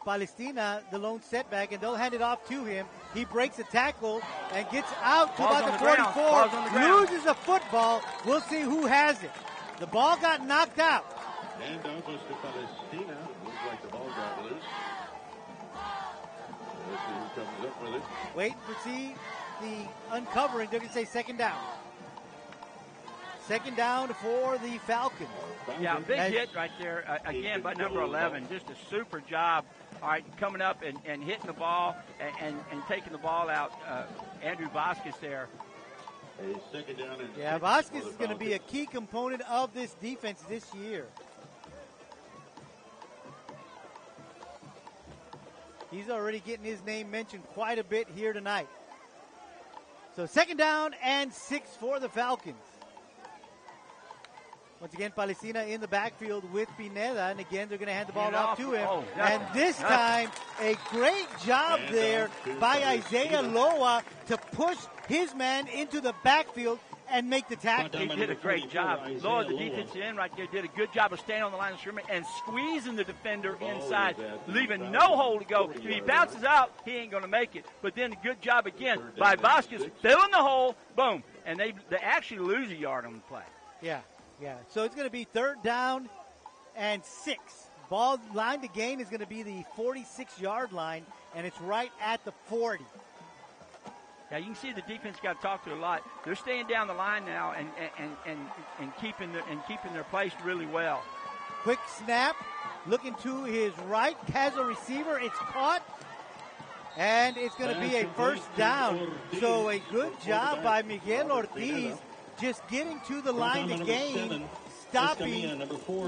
Palestina, the lone setback, and they'll hand it off to him. He breaks a tackle and gets out to about the 44. Loses a football. We'll see who has it. The ball got knocked out. And down goes to Palestina. Looks like the ball got loose. Let's see who comes up with it. Wait to see the uncovering. They're going to say 2nd down. 2nd down for the Falcons. Yeah, big hit right there, again, by number 11. Just a super job, all right, coming up and hitting the ball and taking the ball out. Andrew Vasquez there. A 2nd down and yeah, Vasquez is going to be a key component of this defense this year. He's already getting his name mentioned quite a bit here tonight. So 2nd down and 6 for the Falcons. Once again, Palestina in the backfield with Pineda, and again, they're going to hand the ball off to him. Oh, and this time, a great job there by Isaiah Loa to push his man into the backfield and make the tackle. He did a great job. Loa, the defensive end right there, did a good job of staying on the line of scrimmage and squeezing the defender inside, leaving no hole to go. If he bounces out, he ain't going to make it. But then a good job again by Vasquez, filling the hole, boom. And they actually lose a yard on the play. Yeah. So it's going to be 3rd down and 6. Ball line to gain is going to be the 46-yard line, and it's right at the 40. Yeah, you can see the defense got to talk to a lot. They're staying down the line now and keeping their place really well. Quick snap, looking to his right, has a receiver. It's caught, and it's going to be a 1st down. So a good job by Miguel Ortiz, just getting to the line to gain, stopping,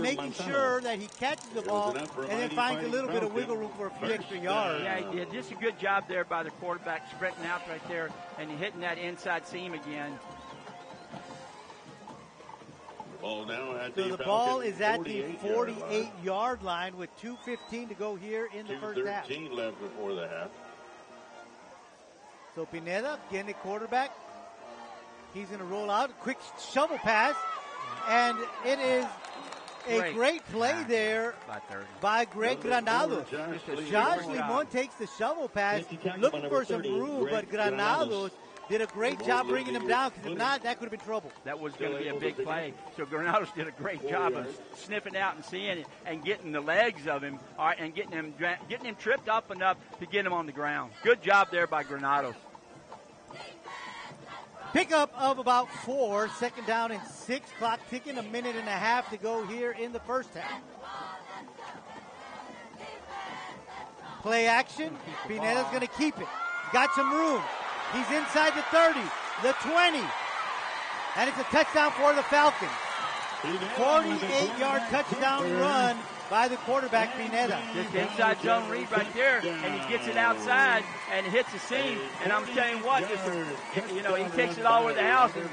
making sure that he catches the ball, and then finds a little bit of wiggle room for a few extra yards. Yeah, he did. Just a good job there by the quarterback, sprinting out right there and hitting that inside seam again. Ball now at so the ball is at the 48-yard line with 2:15 to go here in the first half. 2:13 left before the half. So Pineda getting the quarterback. He's going to roll out. Quick shovel pass. And it is a great play there by Greg Granados. Josh Limon takes the shovel pass, looking for some room, but Granados did a great job bringing him down, because if not, that could have been trouble. That was going to be a big play. So Granados did a great job of sniffing out and seeing it and getting the legs of him, all right, and getting him tripped up enough to get him on the ground. Good job there by Granados. Pickup of about 4, 2nd down and 6. Clock ticking, 1.5 minutes to go here in the first half. Play action. Pineda's going to keep it. He's got some room. He's inside the 30, the 20. And it's a touchdown for the Falcons. 48-yard touchdown run by the quarterback, Pineda. Just inside zone read right there, and he gets it outside and hits the seam. And I'm telling you what, he takes it all over the house. And,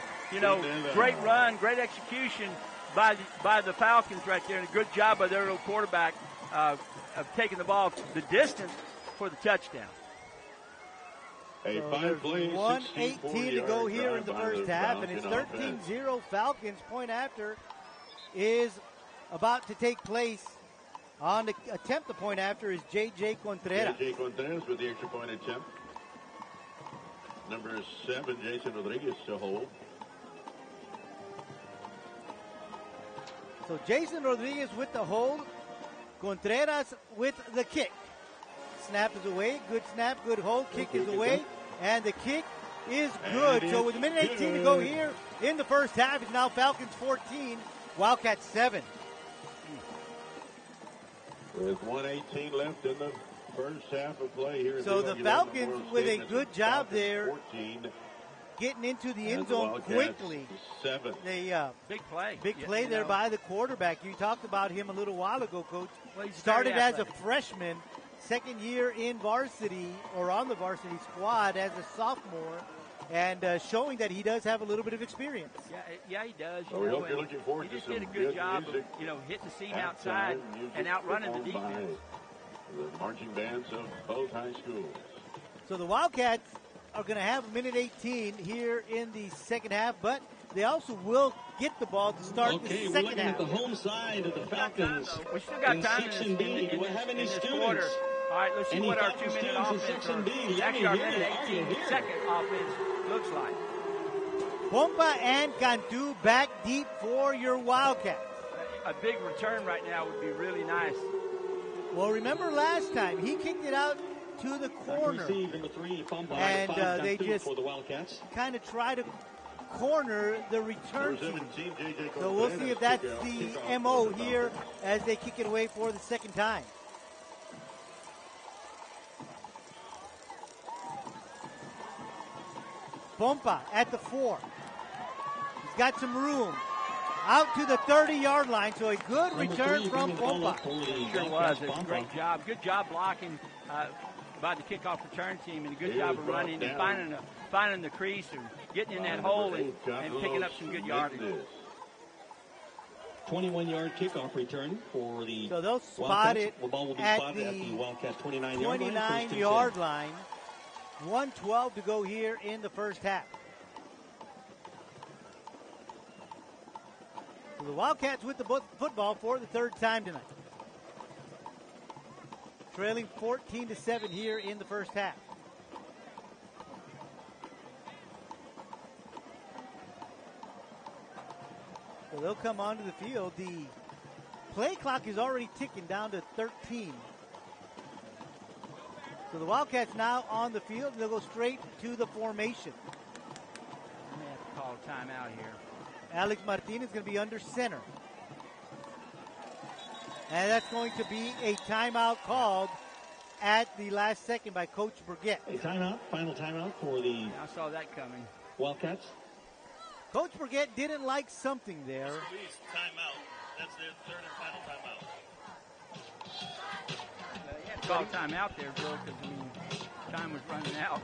great run, great execution by the Falcons right there, and a good job by their little quarterback of taking the ball the distance for the touchdown. A 5-play, 1:18 to go here in the first half, and it's 13-0 Falcons. Point after is about to take place. On the attempt, the point after is J.J. Contreras. J.J. Contreras with the extra point attempt. Number 7, Jason Rodriguez to hold. So Jason Rodriguez with the hold. Contreras with the kick. Snap is away. Good snap, good hold. Kick is away. And the kick is good. So with 1:18 to go here in the first half, it's now Falcons 14, Wildcats 7. With 1:18 left in the first half of play here. So the Falcons with a good job there, 14, getting into the end zone quickly. 7. Big play. Big play there by the quarterback. You talked about him a little while ago, Coach. Well, he started as a freshman, 2nd year in varsity or on the varsity squad as a sophomore, and showing that he does have a little bit of experience. Yeah, he does. We hope you're looking forward he to just did a some good job of hitting the seam outside and outrunning the defense. The marching bands of both high schools. So the Wildcats are going to have 1:18 here in the second half, but they also will get the ball to start the second we're looking half. at the home side of the Falcons. We still got time in Section B. Do we have any this students? quarter. All right, let's see Any what our Falcons 2-minute students in offense, Section B? or Let me actually our hear minute it. Are you 18 here? second offense looks like. Pompa and Cantu back deep for your Wildcats. A big return right now would be really nice. Well, remember last time he kicked it out to the corner, Receive number 3, fumble. and they just for the Wildcats. kind of try to corner the return Number team. 17, J.J. So we'll Contreras see if that's kick out, the kickoff MO for the here Falcons. as they kick it away for the second time. Pompa at the 4. He's got some room. Out to the 30-yard line, so a good return from Pompa. Sure was. A great job. Good job blocking by the kickoff return team, and a good job of running and finding the crease and getting in that hole and picking up some good yardage. 21-yard kickoff return for the So they'll spot it the ball will be at spotted at the Wildcats 29-yard line. 29-yard line. 1:12 to go here in the first half. So the Wildcats with the football for the third time tonight. Trailing 14-7 here in the first half. So they'll come onto the field. The play clock is already ticking down to 13. So the Wildcats now on the field. They'll go straight to the formation. I may have to call a timeout here. Alex Martinez is going to be under center. And that's going to be a timeout called at the last second by Coach Burgett. A timeout, final timeout for the I saw that coming. Wildcats. Coach Burgett didn't like something there. Please, timeout. That's their third and final timeout. You had to call a timeout there, Joe, because time was running out.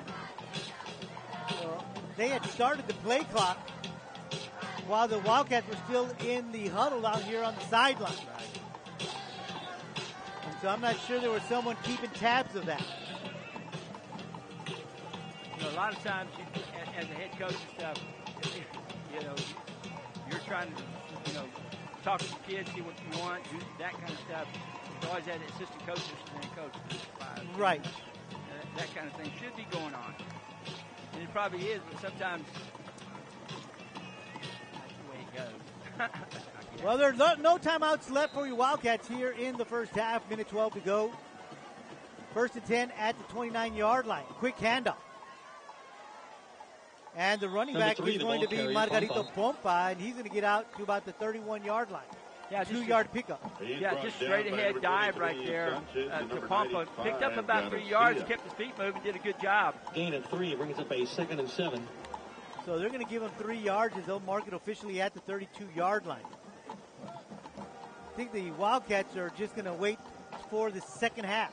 Well, they had started the play clock while the Wildcats were still in the huddle out here on the sideline. Right. And so I'm not sure there was someone keeping tabs of that. You know, a lot of times, as a head coach and stuff, you're trying to, talk to the kids, see what you want, do that kind of stuff. You always have the assistant coach, assistant coach. Right. That kind of thing should be going on. And it probably is, but sometimes that's the way it goes. Well, there's no timeouts left for you Wildcats here in the first half. Minute 12 to go. First and 10 at the 29-yard line. Quick handoff. And the running back is going to be Margarito Pompa, and he's going to get out to about the 31-yard line. Yeah, 2-yard pickup. Yeah, just straight ahead dive right there to Pompa. Picked up about 3 yards, kept his feet moving, did a good job. Gain of 3 brings up a 2nd and 7. So they're going to give him 3 yards as they'll mark it officially at the 32-yard line. I think the Wildcats are just going to wait for the second half,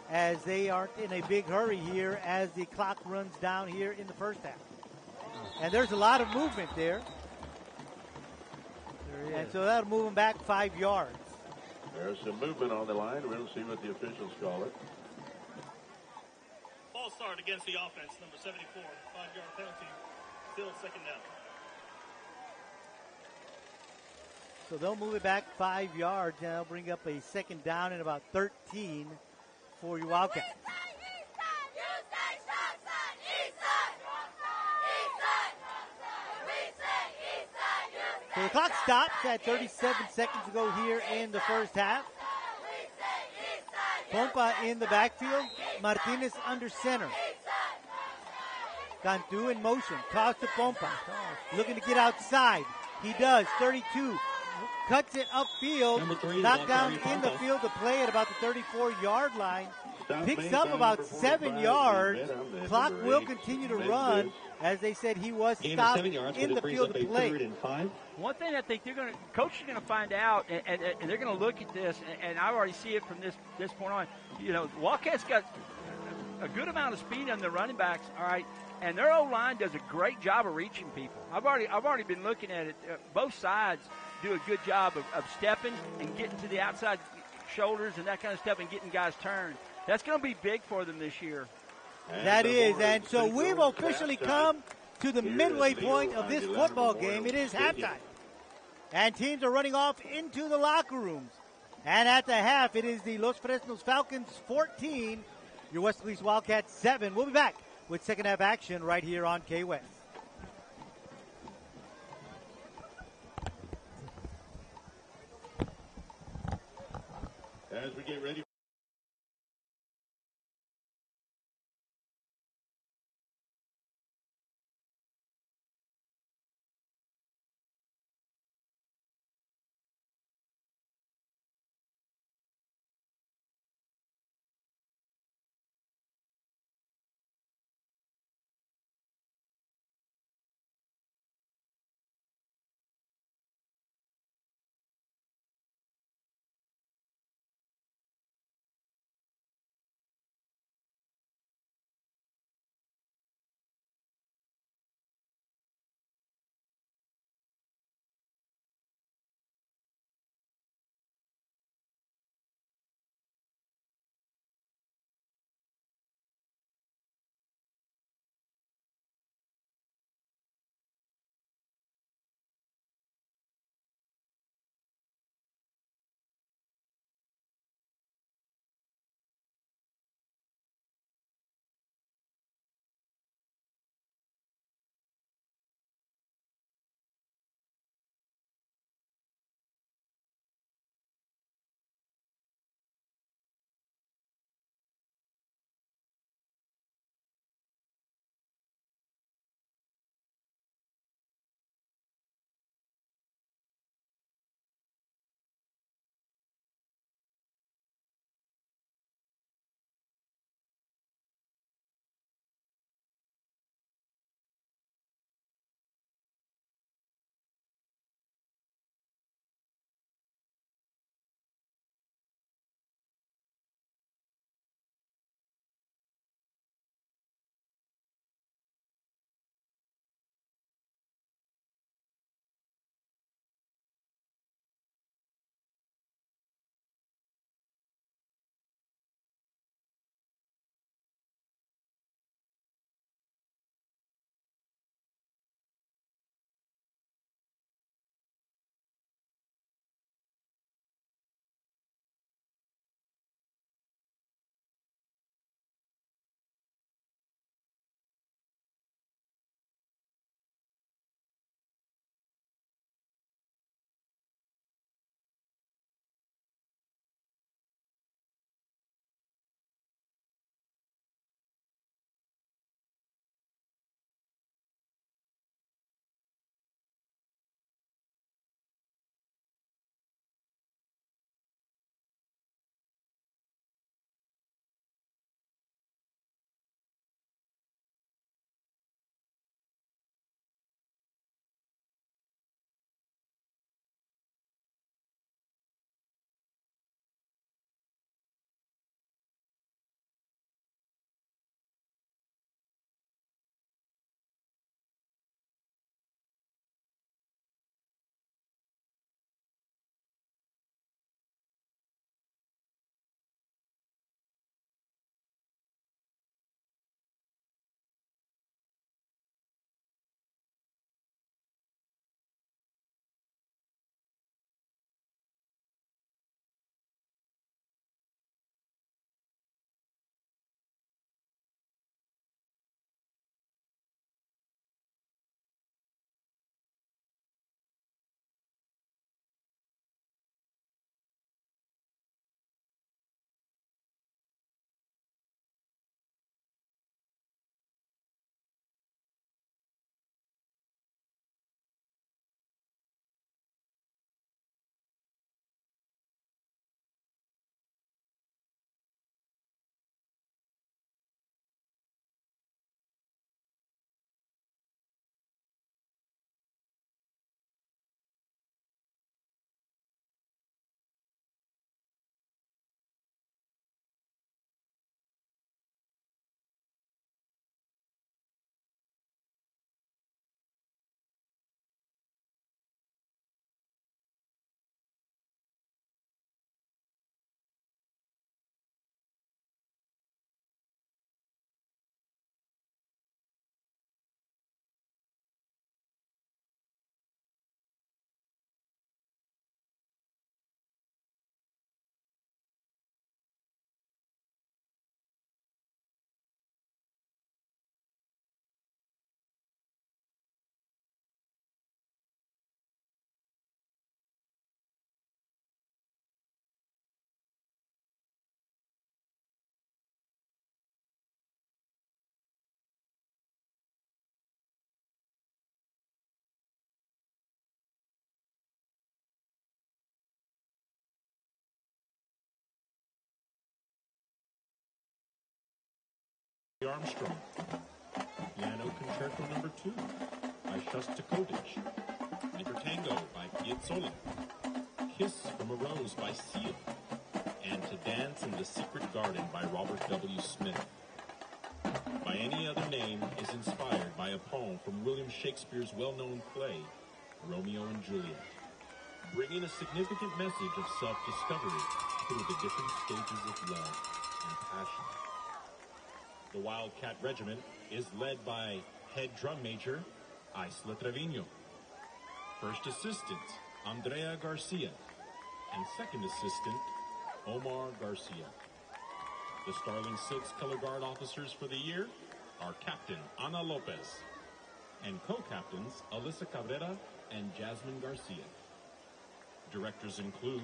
as they aren't in a big hurry here as the clock runs down here in the first half. And there's a lot of movement there. And so that'll move them back 5 yards. There's some movement on the line. We'll see what the officials call it. False start against the offense, number 74. 5-yard penalty. Still second down. So they'll move it back 5 yards, and they'll bring up a second down and about 13 for your Wildcats. So the clock stops at 37 seconds to go here in the first half. Pompa in the backfield. Martinez under center. Cantu in motion. Toss to Pompa. Looking to get outside. He does. 32. Cuts it upfield. Knocked down in the field to play at about the 34-yard line. Picks up about 7 yards. Clock will continue to run. As they said, he was stopped in the field to play. One thing I think coach is going to find out, and they're going to look at this, and I already see it from this point on. Wildcats got a good amount of speed on the running backs, all right, and their O-line does a great job of reaching people. I've already been looking at it. Both sides do a good job of stepping and getting to the outside shoulders and that kind of stuff and getting guys turned. That's going to be big for them this year. That is, and so we've officially come to the midway point of this football game. It is halftime. And teams are running off into the locker rooms. And at the half, it is the Los Fresnos Falcons 14, your West Police Wildcats 7. We'll be back with second half action right here on KWES. As we get ready. Armstrong. Piano Concerto No. 2 by Shostakovich. Tango by Piazzolla. Kiss from a Rose by Seal. And To Dance in the Secret Garden by Robert W. Smith. By Any Other Name is inspired by a poem from William Shakespeare's well-known play, Romeo and Juliet, bringing a significant message of self-discovery through the different stages of love and passion. The Wildcat Regiment is led by head drum major Isla Trevino, first assistant Andrea Garcia, and second assistant Omar Garcia. The Starling 6 color guard officers for the year are Captain Ana Lopez and co-captains Alyssa Cabrera and Jasmine Garcia. Directors include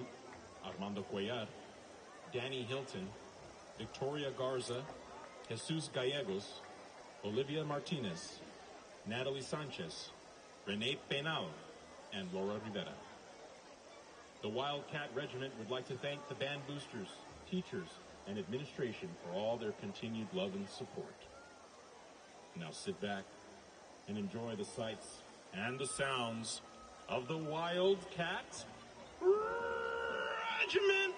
Armando Cuellar, Danny Hilton, Victoria Garza, Jesus Gallegos, Olivia Martinez, Natalie Sanchez, Renee Penal, and Laura Rivera. The Wildcat Regiment would like to thank the band boosters, teachers, and administration for all their continued love and support. Now sit back and enjoy the sights and the sounds of the Wildcat Regiment.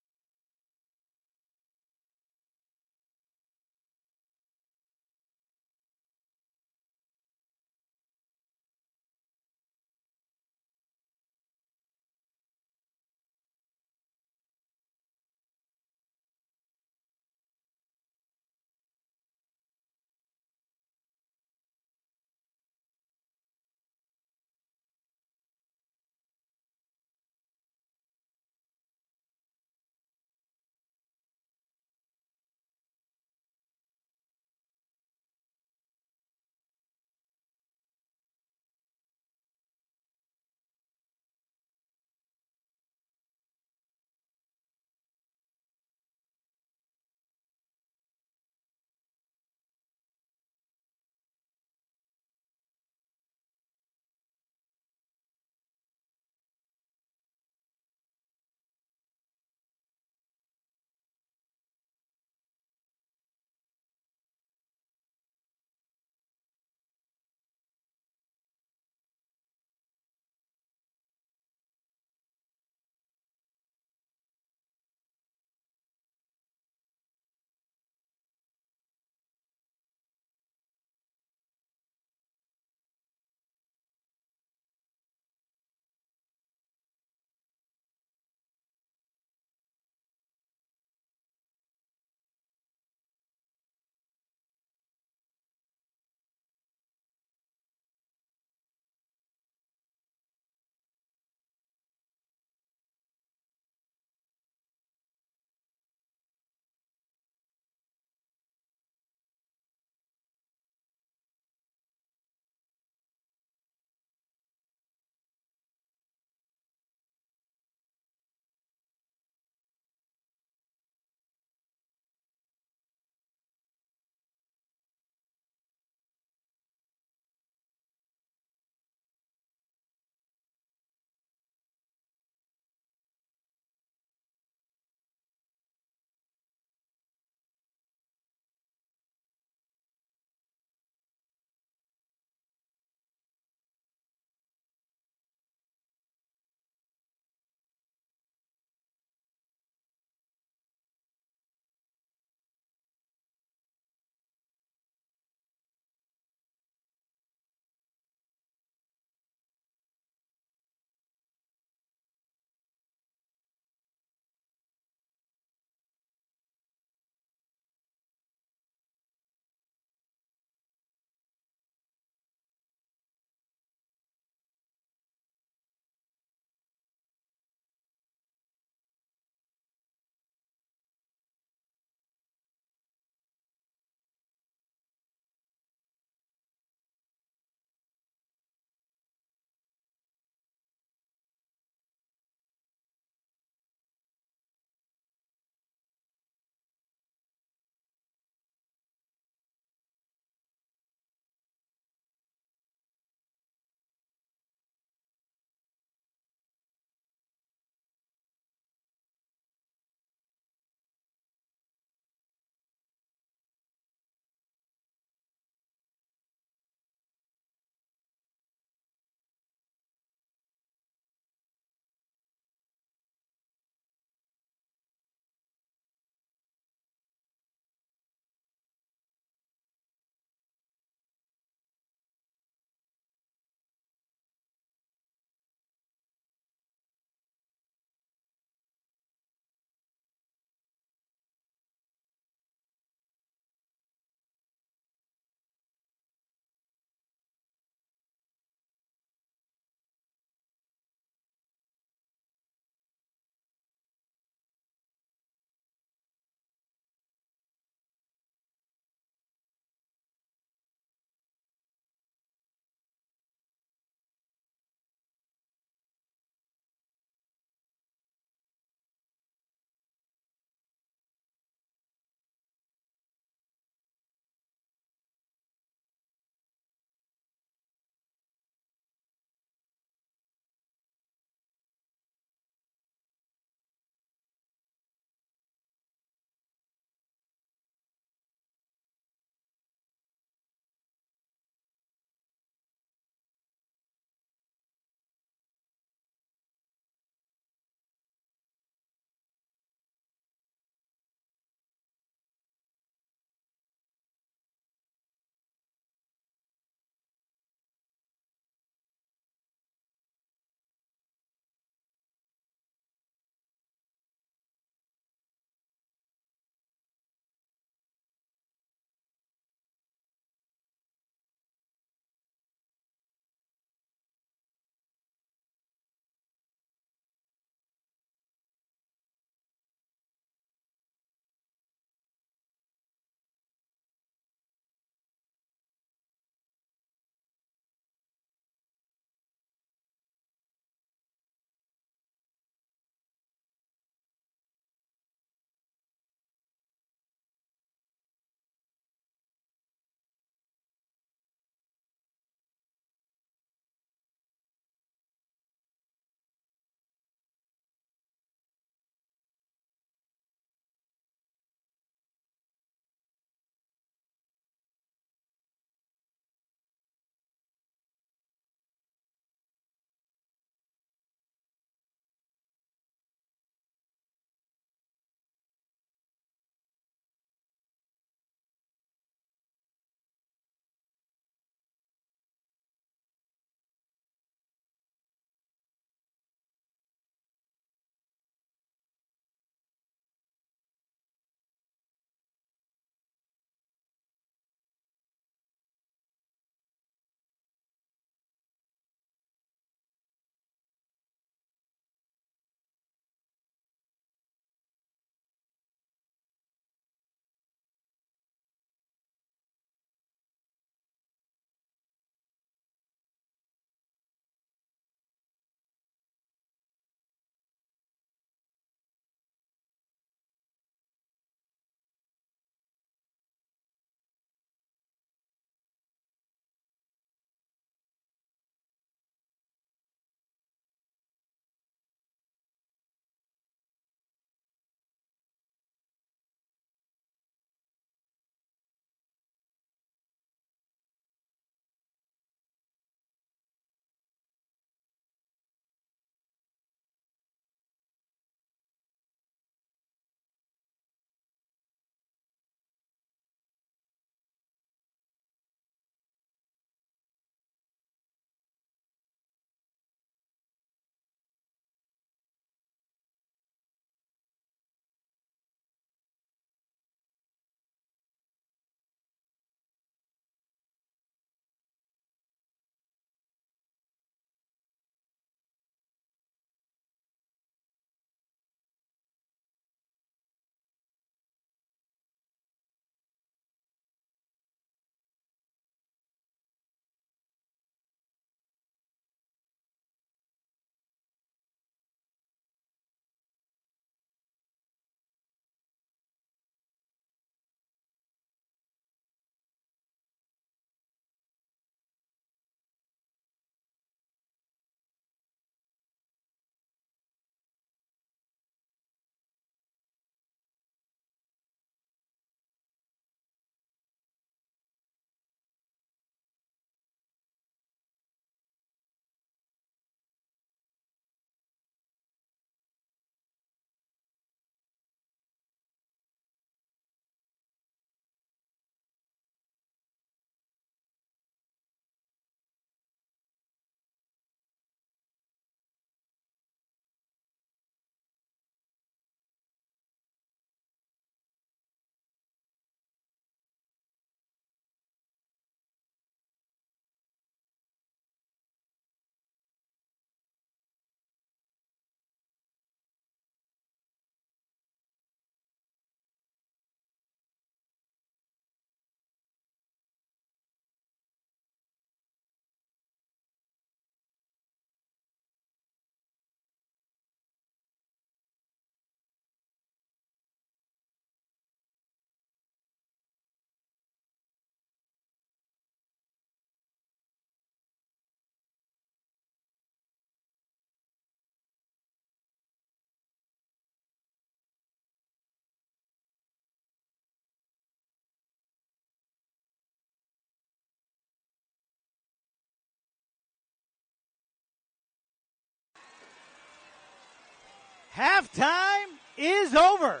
Halftime is over.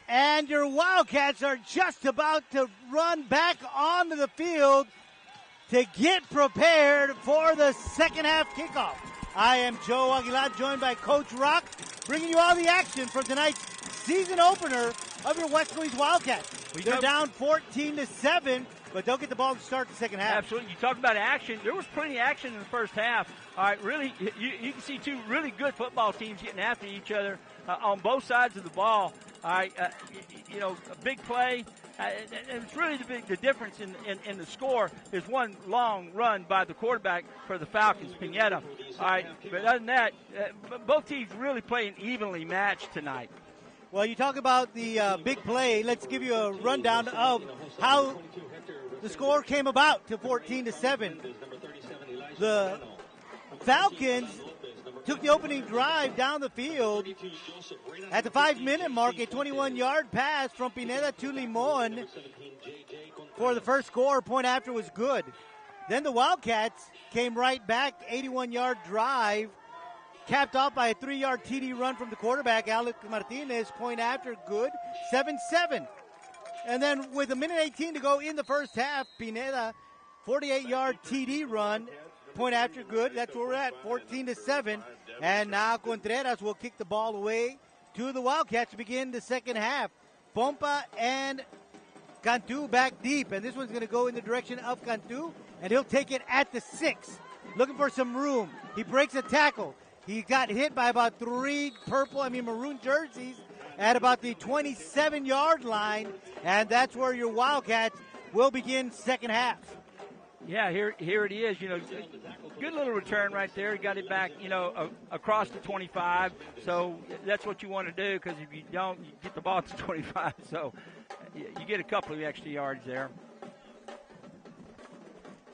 And your Wildcats are just about to run back onto the field to get prepared for the second half kickoff. I am Joe Aguilar, joined by Coach Rock, bringing you all the action from tonight's season opener of your Weslaco East Wildcats. They're down 14-7, but they'll get the ball to start the second half. Absolutely. You talk about action. There was plenty of action in the first half. All right, really, you can see two really good football teams getting after each other on both sides of the ball. All right, a big play. And it's really the difference in the score is one long run by the quarterback for the Falcons, Pineda. All right, but other than that, both teams really playing evenly matched tonight. Well, you talk about the big play. Let's give you a rundown of how the score came about to 14-7. The Falcons took the opening drive down the field. At the 5-minute mark, a 21-yard pass from Pineda to Limon for the first score. Point after was good. Then the Wildcats came right back, 81-yard drive, capped off by a 3-yard TD run from the quarterback, Alex Martinez. Point after good, 7-7. And then with 1:18 to go in the first half, Pineda, 48-yard TD run. Point after good. That's where we're at, 14-7. And now Contreras will kick the ball away to the Wildcats to begin the second half. Pompa and Cantu back deep. And this one's going to go in the direction of Cantu. And he'll take it at the 6. Looking for some room. He breaks a tackle. He got hit by about 3 maroon jerseys at about the 27-yard line. And that's where your Wildcats will begin second half. Yeah, here it is. Good little return right there. He got it back, across the 25. So that's what you want to do, because if you don't, you get the ball to 25. So you get a couple of extra yards there.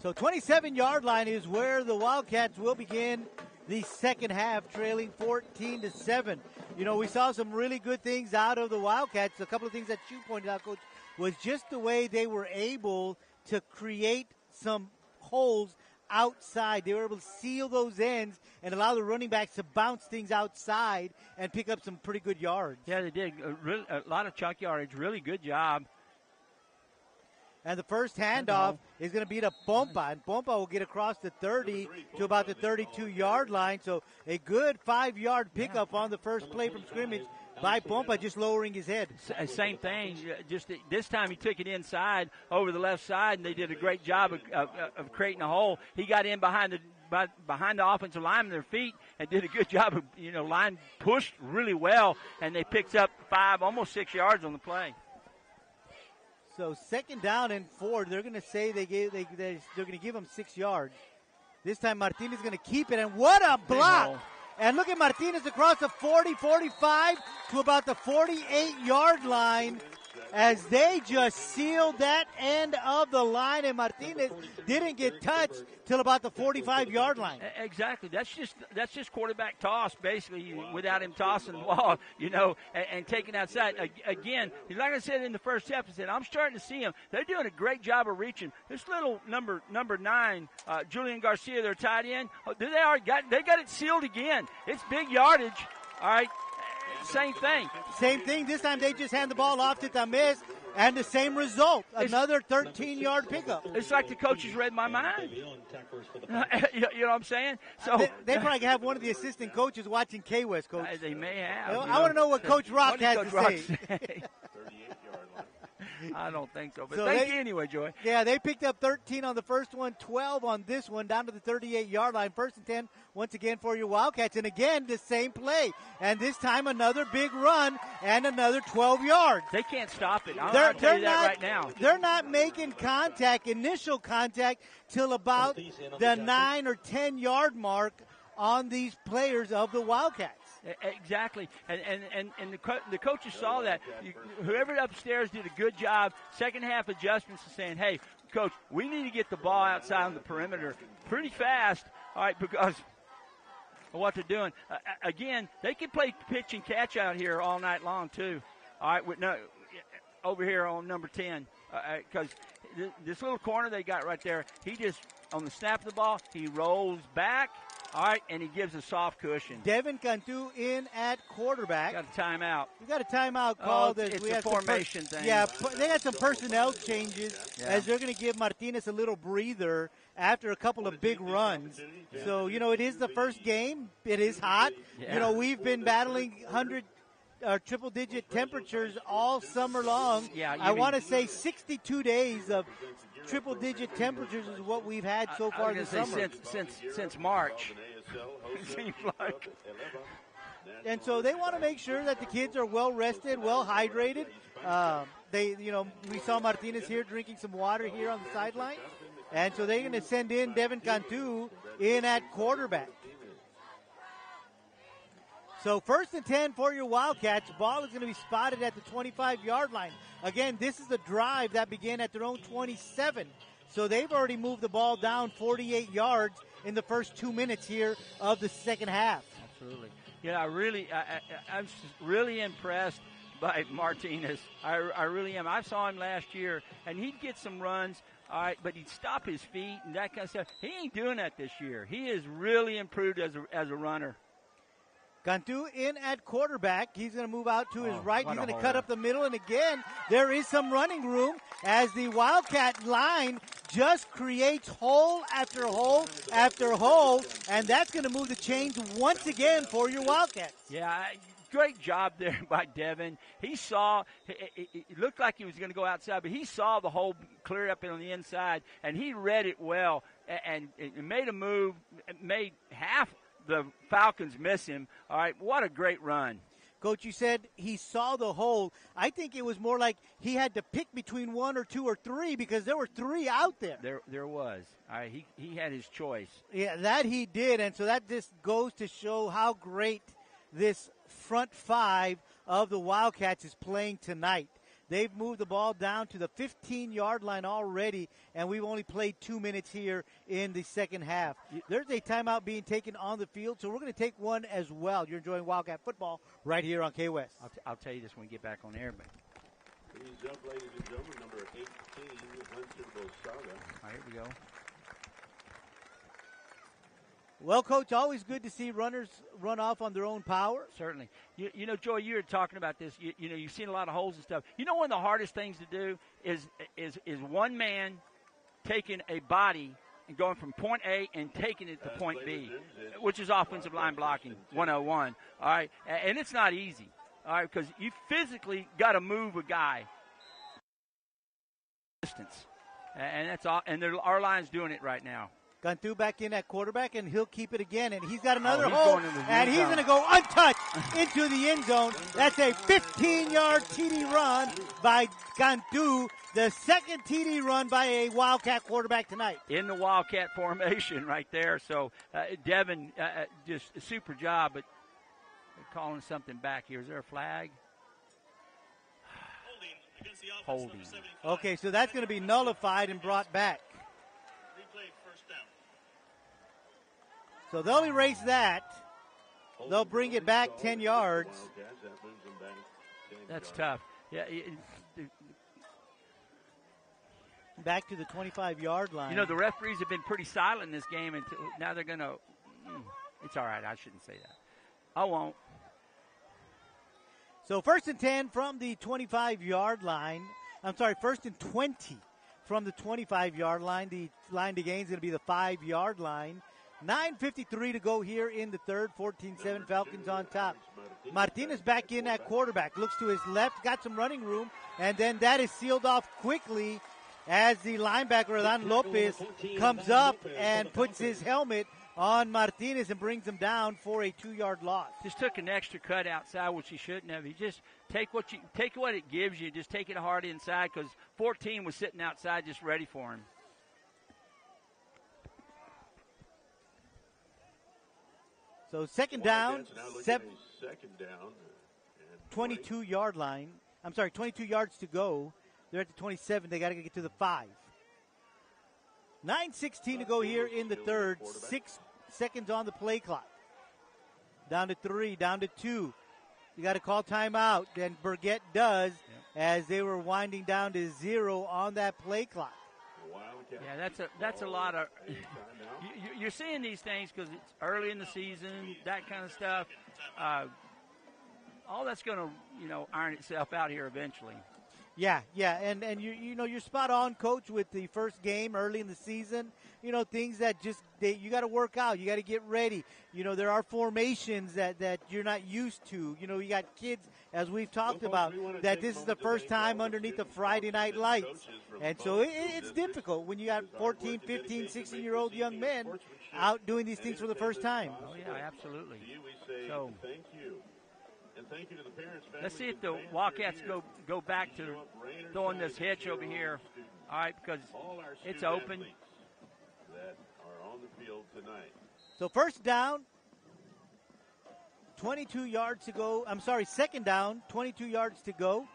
So 27-yard line is where the Wildcats will begin the second half, trailing 14-7. We saw some really good things out of the Wildcats. A couple of things that you pointed out, Coach, was just the way they were able to create some holes outside. They were able to seal those ends and allow the running backs to bounce things outside and pick up some pretty good yards. Yeah, they did. A lot of chunk yardage. Really good job. And the first handoff is going to be to Pompa. And Pompa will get across the 30 to about the 32-yard line. So a good 5-yard pickup on the first play from scrimmage by Pompa, just lowering his head. Same thing. Just this time he took it inside over the left side, and they did a great job of creating a hole. He got in behind the offensive line with their feet and did a good job of, line pushed really well, and they picked up 5, almost 6 yards on the play. So second down and 4, they're going to say they're going to give him 6 yards. This time Martinez is going to keep it, and what a block! And look at Martinez across the 40, 45 to about the 48-yard line as they just sealed that end of the line, and Martinez didn't get touched till about the 45-yard line. Exactly. That's just quarterback toss, basically, without him tossing the ball, and taking outside. Again, like I said in the first half, I said, I'm starting to see them. They're doing a great job of reaching. This little number 9, Julian Garcia, their tight end, they got it sealed again. It's big yardage. All right. Same thing. Same thing. This time they just hand the ball off to Tamez, and the same result. Another 13-yard pickup. It's like the coaches read my mind. You know what I'm saying? So they probably have one of the assistant coaches watching KWES, Coach. They may have. I want to know what Coach Rock has to say. 38-yard line. I don't think so. But thank you anyway, Joy. Yeah, they picked up 13 on the first one, 12 on this one, down to the 38-yard line. First and 10, once again, for your Wildcats. And again, the same play. And this time, another big run and another 12 yards. They can't stop it. I'll tell you that right now. They're not making initial contact, till about the 9 or 10-yard mark on these players of the Wildcats. Exactly, and the coaches saw that. Whoever upstairs did a good job. Second half adjustments and saying, hey, Coach, we need to get the ball outside on the perimeter pretty fast, all right, because of what they're doing. Again, they can play pitch and catch out here all night long too. All right, over here on number 10, because this little corner they got right there, he just, on the snap of the ball, he rolls back, All right, and he gives a soft cushion. Devin Cantu in at quarterback. Got a timeout. We got a timeout called. It's a formation thing. Yeah, they got some personnel changes as they're going to give Martinez a little breather after a couple of big runs. So, it is the first game. It is hot. Yeah. We've been battling triple-digit temperatures all summer long. Yeah, I want to say 62 days of triple-digit temperatures is what we've had so far this summer. Since March. Seems like. And so they want to make sure that the kids are well rested, well hydrated. We saw Martinez here drinking some water here on the sideline. And so they're going to send in Devin Cantu in at quarterback. So 1st and 10 for your Wildcats. Ball is going to be spotted at the 25-yard line. Again, this is a drive that began at their own 27. So they've already moved the ball down 48 yards in the first 2 minutes here of the second half. Absolutely. Yeah, I'm really impressed by Martinez. I really am. I saw him last year, and he'd get some runs, all right, but he'd stop his feet and that kind of stuff. He ain't doing that this year. He has really improved as a runner. Cantu in at quarterback. He's going to move out to his right. He's going to cut up the middle. And again, there is some running room as the Wildcat line just creates hole after hole after hole. And that's going to move the chains once again for your Wildcats. Yeah, great job there by Devin. He saw, it looked like he was going to go outside, but he saw the hole clear up on the inside. And he read it well and made a move, made half the Falcons miss him. All right, what a great run. Coach, you said he saw the hole. I think it was more like he had to pick between 1 or 2 or 3 because there were 3 out there. There was. All right, he had his choice. Yeah, that he did, and so that just goes to show how great this front 5 of the Wildcats is playing tonight. They've moved the ball down to the 15-yard line already, and we've only played 2 minutes here in the second half. There's a timeout being taken on the field, so we're going to take one as well. You're enjoying Wildcat football right here on KWES. I'll tell you this when we get back on air. But He's up, ladies and gentlemen, number 18, Winston Bosada. All right, here we go. Well, Coach, always good to see runners run off on their own power. Certainly. You know, Joy, you were talking about this. You've seen a lot of holes and stuff. You know, one of the hardest things to do is one man taking a body and going from point A and taking it to point B, which is offensive line blocking, 101. All right, and it's not easy. All right, because you physically got to move a guy distance, and that's all. And our line's doing it right now. Cantu back in at quarterback, and he'll keep it again. And he's got another he's hole, going in the and he's going to go untouched into the end zone. That's a 15-yard TD run by Cantu, the second TD run by a Wildcat quarterback tonight. In the Wildcat formation right there. So, Devin, just a super job, but they're calling something back here. Is there a flag? Holding. Okay, so that's going to be nullified and brought back. Replay first down. So they'll erase that. They'll bring it back 10 yards. That's tough. Yeah. Back to the 25-yard line. You know, the referees have been pretty silent in this game, and now they're going to it's all right. I shouldn't say that. I won't. So 1st and 10 from the 25-yard line. I'm sorry, 1st and 20 from the 25-yard line. The line to gain is going to be the 5-yard line. 9:53 to go here in the third. 14-7 Falcons on top. Martinez back in at quarterback. Looks to his left, got some running room, and then that is sealed off quickly as the linebacker, Adan Lopez, comes up and puts his helmet on Martinez and brings him down for a 2-yard loss. Just took an extra cut outside, which he shouldn't have. He just take what it gives you. Just take it hard inside because 14 was sitting outside just ready for him. So second down, Second down. 22-yard line. I'm sorry, 22 yards to go. They're at the 27. They got to get to the 5. 9:16 to go here in the third. 6 seconds on the play clock. Down to 3, down to 2. You got to call timeout. Then Burgett does as they were winding down to 0 on that play clock. Wildcats. Yeah, that's a lot of. You're seeing these things because it's early in the season, that kind of stuff. All that's going to iron itself out here eventually. Yeah, and you're spot on, Coach, with the first game early in the season. Things that you got to work out. You got to get ready. There are formations that you're not used to. You got kids, as we've talked about, that this is the first time underneath the Friday night lights. And so it's difficult when you got 14, 15, 16-year-old young men out doing these things for the first time. Oh, yeah, absolutely. So, thank you. And thank you to the parents. Let's see if the Wildcats go back to throwing this hitch over here. All right, because it's open. That are on the field tonight. So first down, 22 yards to go. Second down, 22 yards to go.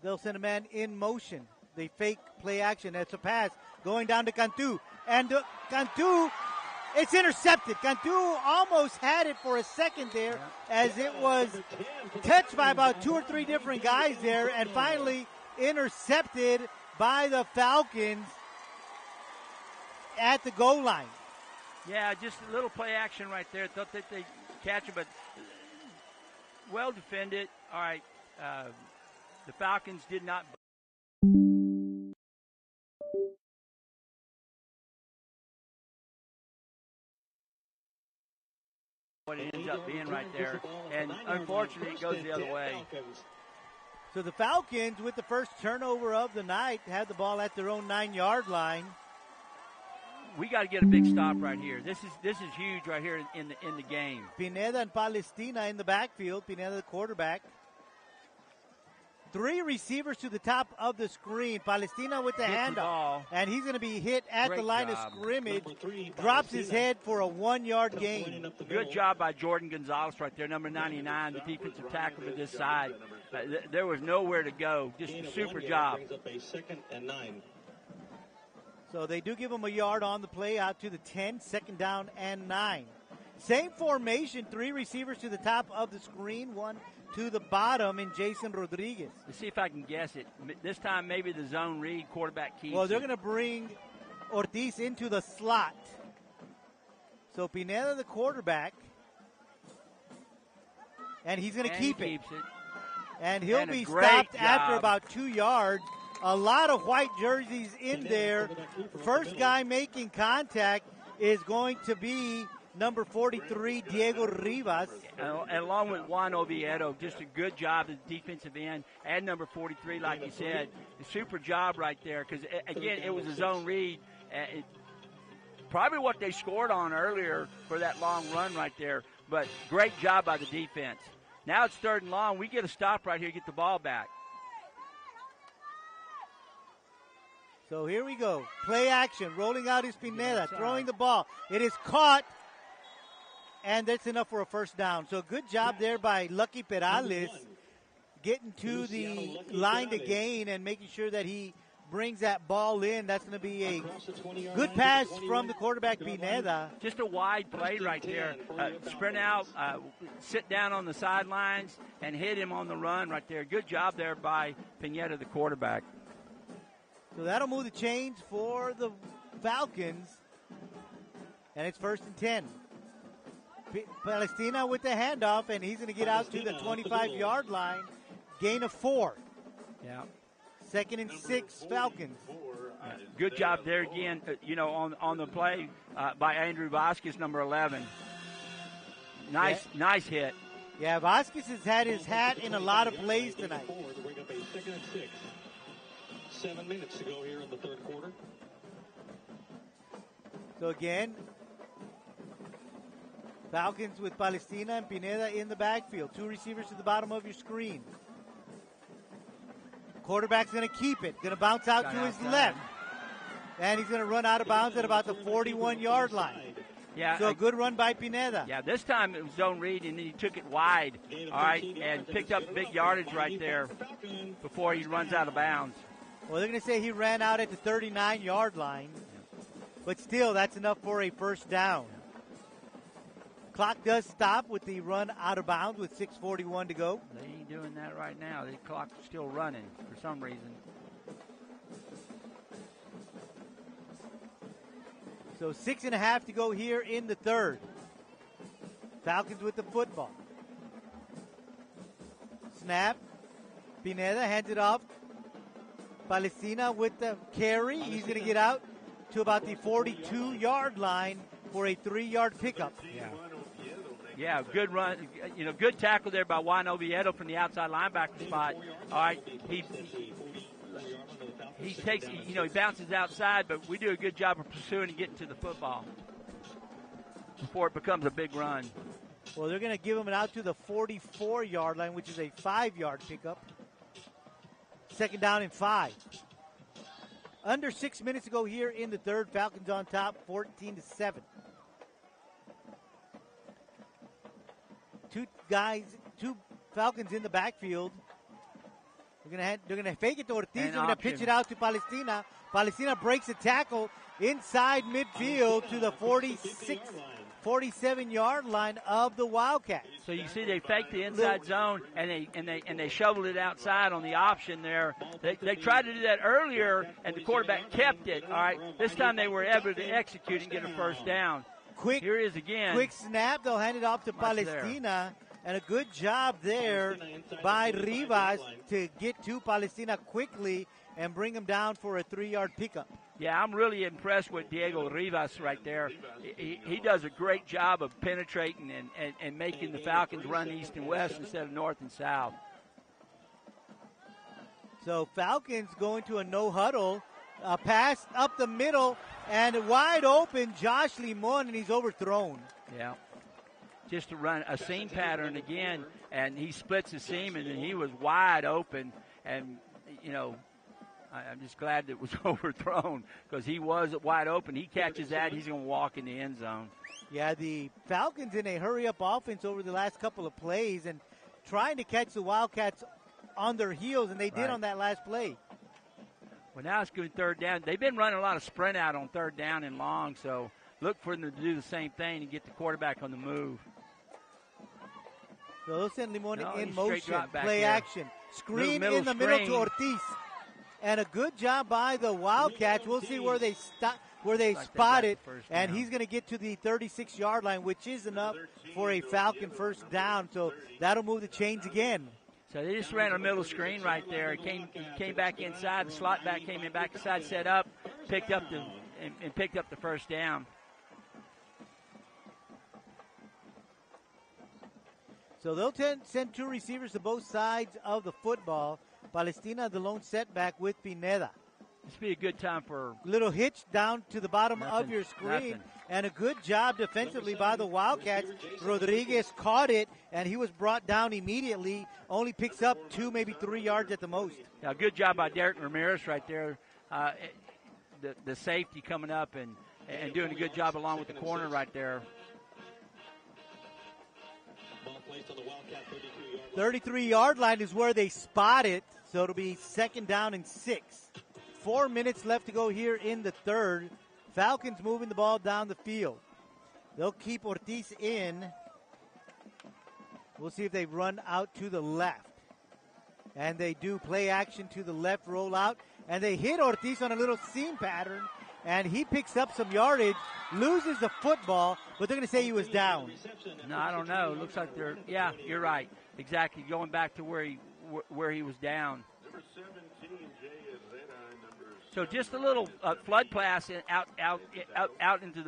They'll send a man in motion. They fake play action. That's a pass going down to Cantu. And Cantu, it's intercepted. Cantu almost had it for a second there as it was touched by about 2 or 3 different guys there and finally intercepted by the Falcons at the goal line. Yeah, just a little play action right there. Thought that they'd catch it, but well defended. All right, the Falcons did not. What it ends up being right there, and unfortunately it goes the other way. So the Falcons, with the first turnover of the night, had the ball at their own 9-yard line. We got to get a big stop right here. This is huge right here in the game. Pineda and Palestina in the backfield. Pineda, the quarterback. 3 receivers to the top of the screen. Palestina with the handoff. And he's going to be hit at the line of scrimmage. Drops his head for a 1-yard gain. Good job by Jordan Gonzalez right there, number 99, the defensive tackle to this side. There was nowhere to go. Just a super job. So they do give him a yard on the play out to the 10, second down and 9. Same formation, 3 receivers to the top of the screen, 1 to the bottom in Jason Rodriguez. Let's see if I can guess it. This time maybe the zone read, quarterback keeps. Well, they're going to bring Ortiz into the slot. So Pineda, the quarterback, and he's going to keep it. And he'll be stopped after about 2 yards. A lot of white jerseys in there. First guy making contact is going to be number 43, Diego Rivas. And along with Juan Oviedo, just a good job at the defensive end. And number 43, like you said, a super job right there. Because, again, it was a zone read. Probably what they scored on earlier for that long run right there. But great job by the defense. Now it's 3rd and long. We get a stop right here, get the ball back. So here we go. Play action. Rolling out is Pineda. Throwing the ball. It is caught. And that's enough for a first down. So good job there by Lucky Perales getting to the line to gain and making sure that he brings that ball in. That's going to be a good pass from the quarterback, Pineda. Just a wide play right there. Sprint out, sit down on the sidelines, and hit him on the run right there. Good job there by Pineda, the quarterback. So that'll move the chains for the Falcons. And it's 1st and 10. Palestina with the handoff, and he's going to get out to the 25-yard line. Gain of 4. Yeah. 2nd and 6, Falcons. Good job there again, on the play by Andrew Vasquez, number 11. Nice hit. Yeah, Vasquez has had his hat in a lot of plays tonight. 7 minutes to go here in the 3rd quarter. So again, Falcons with Palestina and Pineda in the backfield. 2 receivers to the bottom of your screen. Quarterback's going to keep it. Going to bounce out to his left. And he's going to run out of bounds at about the 41-yard line. Yeah. So a good run by Pineda. Yeah, this time it was zone read, and then he took it wide, all right, and picked up big yardage right there before he runs out of bounds. Well, they're going to say he ran out at the 39-yard line. But still, that's enough for a first down. Clock does stop with the run out of bounds with 6:41 to go. They ain't doing that right now. The clock's still running for some reason. So 6.5 to go here in the third. Falcons with the football. Snap. Pineda hands it off. Palestina with the carry. He's going to get out to about the 42-yard line for a 3-yard pickup. Yeah, good run. Good tackle there by Juan Oviedo from the outside linebacker spot. All right, he takes, he bounces outside, but we do a good job of pursuing and getting to the football before it becomes a big run. Well, they're going to give him it out to the 44-yard line, which is a 5-yard pickup. 2nd down and 5. Under 6 minutes to go here in the third. Falcons on top, 14-7. Two Falcons in the backfield. They're gonna fake it to Ortiz. They're gonna pitch it out to Palestina. Palestina breaks a tackle inside midfield to the 47-yard line of the Wildcats. So you see they faked the inside zone and they shoveled it outside on the option there. They tried to do that earlier and the quarterback kept it. All right, this time they were able to execute and get a first down. Here it is again. Quick snap. They'll hand it off to Palestina. And a good job there by Rivas to get to Palestina quickly and bring him down for a 3-yard pickup. Yeah, I'm really impressed with Diego Rivas right there. He does a great job of penetrating and making the Falcons run east and west instead of north and south. So Falcons going to a no huddle. A pass up the middle and wide open Josh Limon, and he's overthrown. Yeah. Just to run a seam pattern again, and he splits the seam, and he was wide open. And, I'm just glad that it was overthrown because he was wide open. He catches that, he's going to walk in the end zone. Yeah, the Falcons in a hurry-up offense over the last couple of plays and trying to catch the Wildcats on their heels, and they did on that last play. Well, now it's good 3rd down. They've been running a lot of sprint out on 3rd down and long, so look for them to do the same thing and get the quarterback on the move. So they'll send Limon in motion, play here. Action. Screen in the middle to Ortiz. And a good job by the Wildcats. We'll see where they spot it. And he's going to get to the 36-yard line, which is enough for a Falcon first down. So that'll move the chains again. So they just ran a middle screen right there. He came back inside. The slot back came in back inside, set up, picked up the first down. So they'll send 2 receivers to both sides of the football. Palestina, the lone setback with Pineda. This would be a good time for little hitch down to the bottom of your screen. And a good job defensively by the Wildcats. Rodriguez caught it, and he was brought down immediately. Only picks up 2, maybe 3 yards at the most. Yeah, good job by Derek Ramirez right there. The safety coming up and doing a good job along with the corner right there. 33-yard line is where they spot it, so it'll be 2nd down and 6. 4 minutes left to go here in the third. Falcons moving the ball down the field. They'll keep Ortiz in. We'll see if they run out to the left. And they do play action to the left, roll out. And they hit Ortiz on a little seam pattern. And he picks up some yardage, loses the football, but they're going to say he was down. No, I don't know. It looks like yeah, you're right. Exactly, going back to where he was down. Number 17, Jay Azeda, so just a little flood pass out into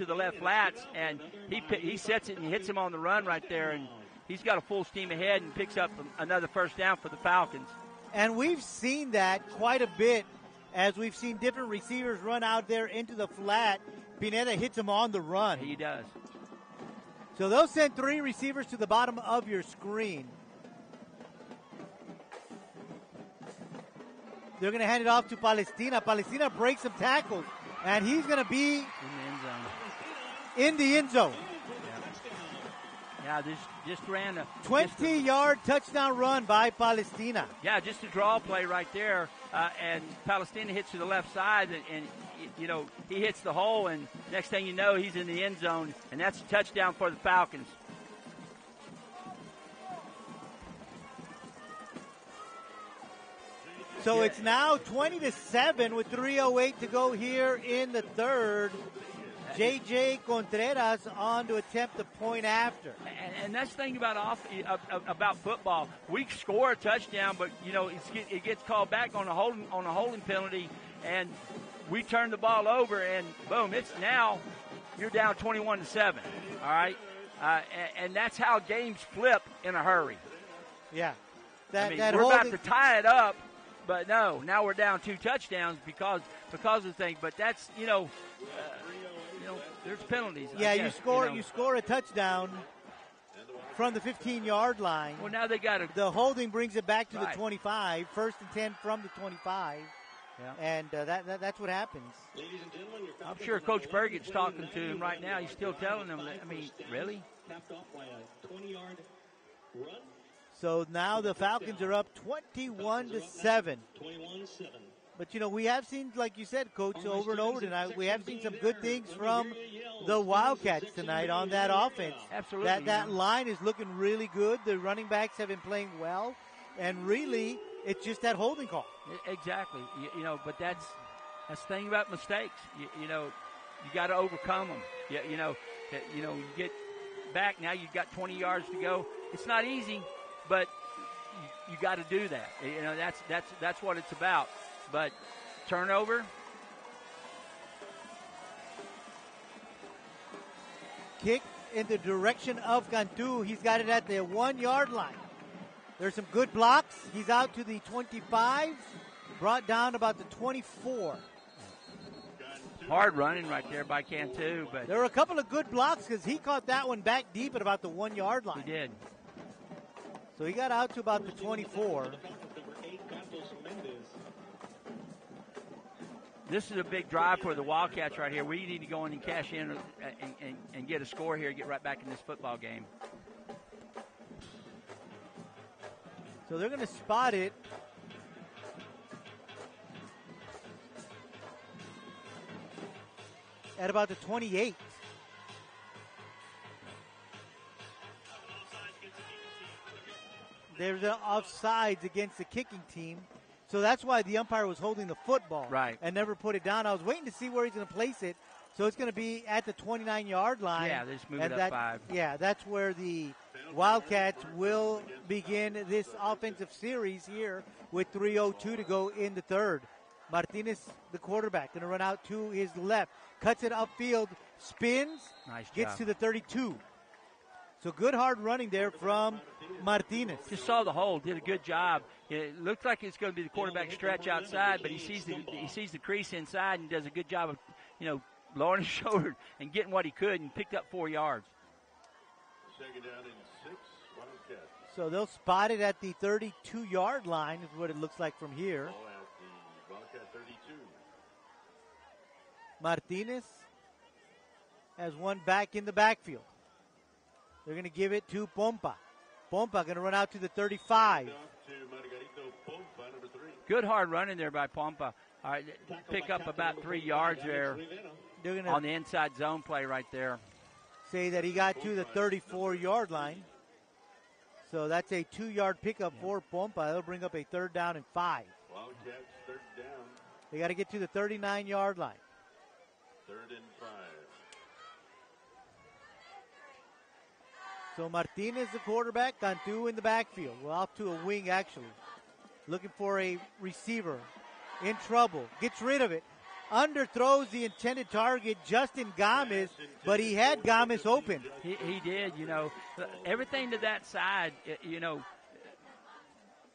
the left flats, and he sets it and hits him on the run right there, and he's got a full steam ahead and picks up another first down for the Falcons. And we've seen that quite a bit as we've seen different receivers run out there into the flat. Pineda hits him on the run. He does. So they'll send 3 receivers to the bottom of your screen. They're going to hand it off to Palestina. Palestina breaks some tackles, and he's going to be in the end zone. Yeah, just ran a 20-yard touchdown run by Palestina. Yeah, just a draw play right there, and Palestina hits to the left side, and he hits the hole, and next thing you know, he's in the end zone, and that's a touchdown for the Falcons. So it's now 20-7 with 3:08 to go here in the third. J.J. Contreras on to attempt the point after. And that's the thing about football. We score a touchdown, but it gets called back on a holding penalty, and we turn the ball over, and boom, it's now you're down 21-7. All right, and that's how games flip in a hurry. Yeah, we're about to tie it up, but no, now we're down 2 touchdowns because of the thing. But that's there's penalties. Yeah, you score a touchdown from the 15-yard line. Well, now they got the holding brings it back to the 25, 1st and 10 from the 25. Yeah. And that's what happens. I'm sure Coach Burgett's talking to him right now. He's still telling him that, really? So now the Falcons are up 21-7. 21-7. But, we have seen, like you said, Coach, over and over tonight, we have seen some good things from the Wildcats tonight on that offense. Absolutely. That line is looking really good. The running backs have been playing well. And really, it's just that holding call. Exactly. But that's the thing about mistakes. You got to overcome them. You get back now. You've got 20 yards to go. It's not easy, but you got to do that. That's what it's about. But turnover. Kick in the direction of Cantu. He's got it at the 1-yard line. There's some good blocks. He's out to the 25, brought down about the 24. Hard running right there by Cantu. But there were a couple of good blocks because he caught that one back deep at about the 1-yard line. He did. So he got out to about the 24. This is a big drive for the Wildcats right here. We need to go in and cash in and get a score here, get right back in this football game. So they're going to spot it at about the 28. There's an offsides against the kicking team. So that's why the umpire was holding the football and never put it down. I was waiting to see where he's going to place it. So it's going to be at the 29-yard line. Yeah, they just move it up 5. Yeah, that's where the Wildcats will begin this offensive series here with 3:02 to go in the third. Martinez, the quarterback, going to run out to his left. Cuts it upfield, spins, gets to the 32. So good hard running there from Martinez. Just saw the hole, did a good job. It looked like it's going to be the quarterback stretch outside, but he sees the crease inside and does a good job of, lowering his shoulder and getting what he could and picked up 4 yards. Second down and 6, Wildcats. So they'll spot it at the 32-yard line is what it looks like from here. Ball at the Wildcat 32. Martinez has one back in the backfield. They're going to give it to Pompa. Pompa going to run out to the 35. Good hard running there by Pompa. All right, pick up about 3 yards there on the inside zone play right there. Say that he got to the 34-yard line. So that's a 2-yard pickup for Pompa. They'll bring up a 3rd down and 5. Wildcats 3rd down. They got to get to the 39-yard line. 3rd and 5. So Martinez, the quarterback, Cantu in the backfield. Well, off to a wing, actually. Looking for a receiver. In trouble. Gets rid of it. Underthrows the intended target, Justin Gomez, but he had Gomez open. He did, everything to that side,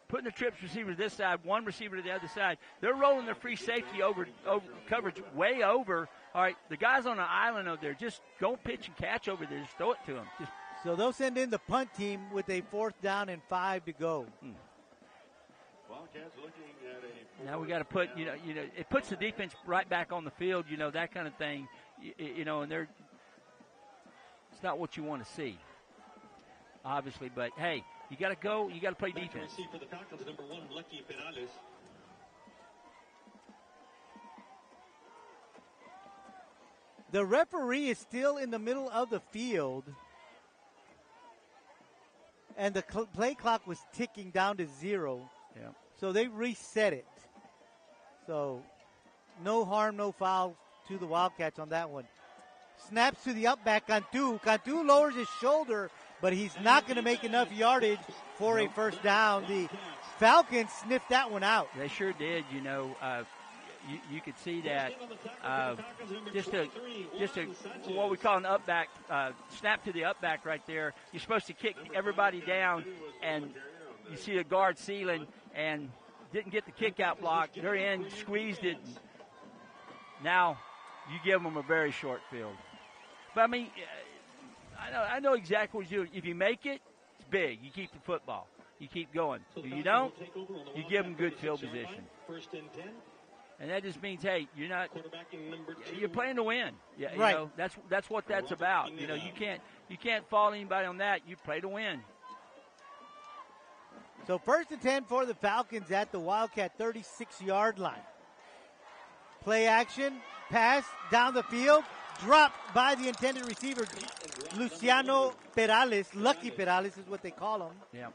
putting the trips receiver to this side, one receiver to the other side. They're rolling their free safety over coverage way over. All right, the guys on the island over there, just don't pitch and catch over there. Just throw it to them. So they'll send in the punt team with a 4th down and 5 to go. Wildcats looking at a now we got to put, it puts the defense right back on the field, that kind of thing, and it's not what you want to see, obviously. But hey, you got to go, you got to play defense. For the Falcons, number 1, Lucky Perales. The referee is still in the middle of the field, and the play clock was ticking down to 0. Yeah. So they reset it. So no harm, no foul to the Wildcats on that one. Snaps to the up back, Cantu. Cantu lowers his shoulder, but he's not going to make enough yardage for a first down. The Falcons sniffed that one out. They sure did. You could see that just a what we call an up back, snap to the up back right there. You're supposed to kick everybody down, and you see a guard sealing and didn't get the kick out block. They're in, squeezed it. Now you give them a very short field. But I mean, I know exactly what you do. If you make it, it's big. You keep the football. You keep going. If you don't, you give them good field position. First and 10. And that just means, hey, you're playing to win. Yeah, right. That's what that's about. You can't fault anybody on that. You play to win. So first and 10 for the Falcons at the Wildcat 36-yard line. Play action, pass down the field, dropped by the intended receiver, Luciano Perales. Lucky Perales is what they call him. Yeah,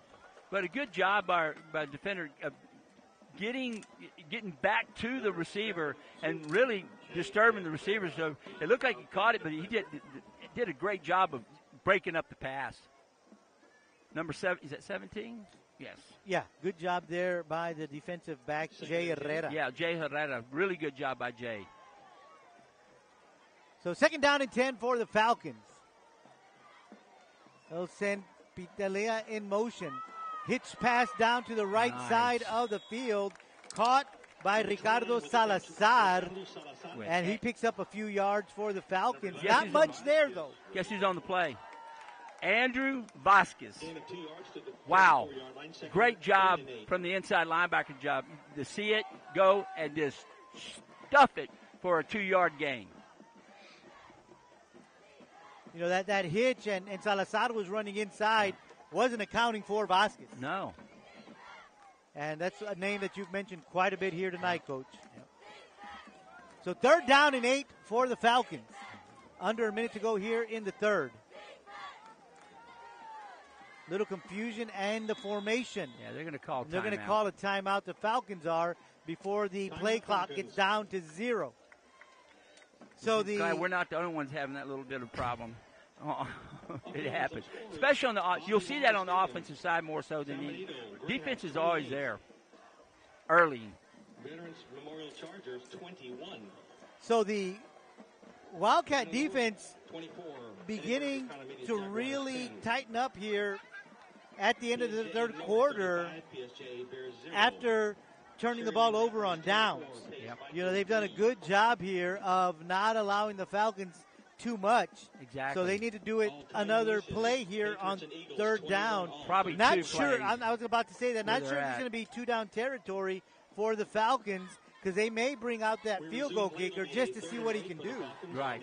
but a good job by defender getting back to the receiver and really disturbing the receiver. So it looked like he caught it, but he did a great job of breaking up the pass. Number 7, is that 17? Yes. Yeah, good job there by the defensive back, Jay Herrera. Yeah, Jay Herrera. Really good job by Jay. So second down and 10 for the Falcons. They'll send Pitalea in motion. Hitch pass down to the right side of the field. Caught by Ricardo Salazar. And he picks up a few yards for the Falcons. Not much there, though. Guess who's on the play? Andrew Vasquez. Wow. Great job from the inside linebacker job. To see it go and just stuff it for a 2-yard gain. You know, that hitch and Salazar was running inside. Wasn't accounting for Vasquez. No. And that's a name that you've mentioned quite a bit here tonight, Coach. Yep. So third down and 8 for the Falcons. Under a minute to go here in the third. Little confusion and the formation. Yeah, they're going to call timeout. They're going to call a timeout. The Falcons are before the play clock gets down to 0. So we're not the only ones having that little bit of problem. It happens, especially on the. You'll see that on the offensive side more so than the defense is always there early. Veterans Memorial Chargers 21. So the Wildcat defense beginning to really tighten up here at the end of the third quarter after turning the ball over on downs. Yep. You know, they've done a good job here of not allowing the Falcons too much. Exactly. So they need to do it another play here on third down. Probably not two sure. plays. I was about to say that. Not sure if it's going to be 2-down territory for the Falcons because they may bring out that field goal kicker just to see what he can do. Right.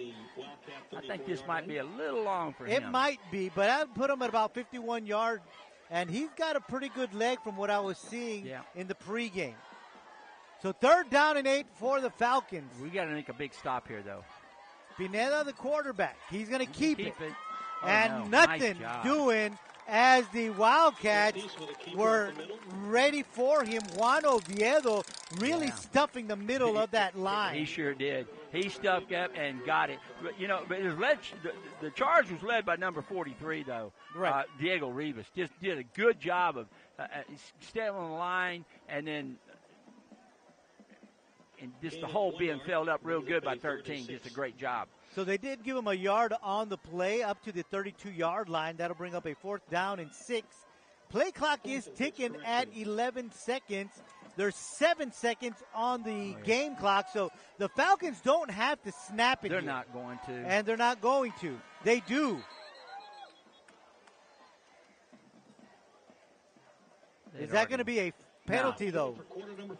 I think this might be a little long for him. It might be, but I'd put him at about 51 yards, and he's got a pretty good leg from what I was seeing in the pregame. So third down and 8 for the Falcons. We got to make a big stop here, though. Pineda, the quarterback. He's going to keep it. Oh, and no. nothing Nice doing as the Wildcats were ready for him. Juan Oviedo really stuffing the middle of that line. He sure did. He stuffed up and got it. But, you know, but it was the charge was led by number 43, though. Right. Diego Rivas just did a good job of staying on the line and then and just the hole being filled up real good by 13. Just a great job. So they did give him a yard on the play up to the 32-yard line. That'll bring up a 4th down and 6. Play clock is ticking at 11 seconds. There's 7 seconds on the game clock, so the Falcons don't have to snap it. They're not going to. And they're not going to. They do. Is that going to be a penalty, though?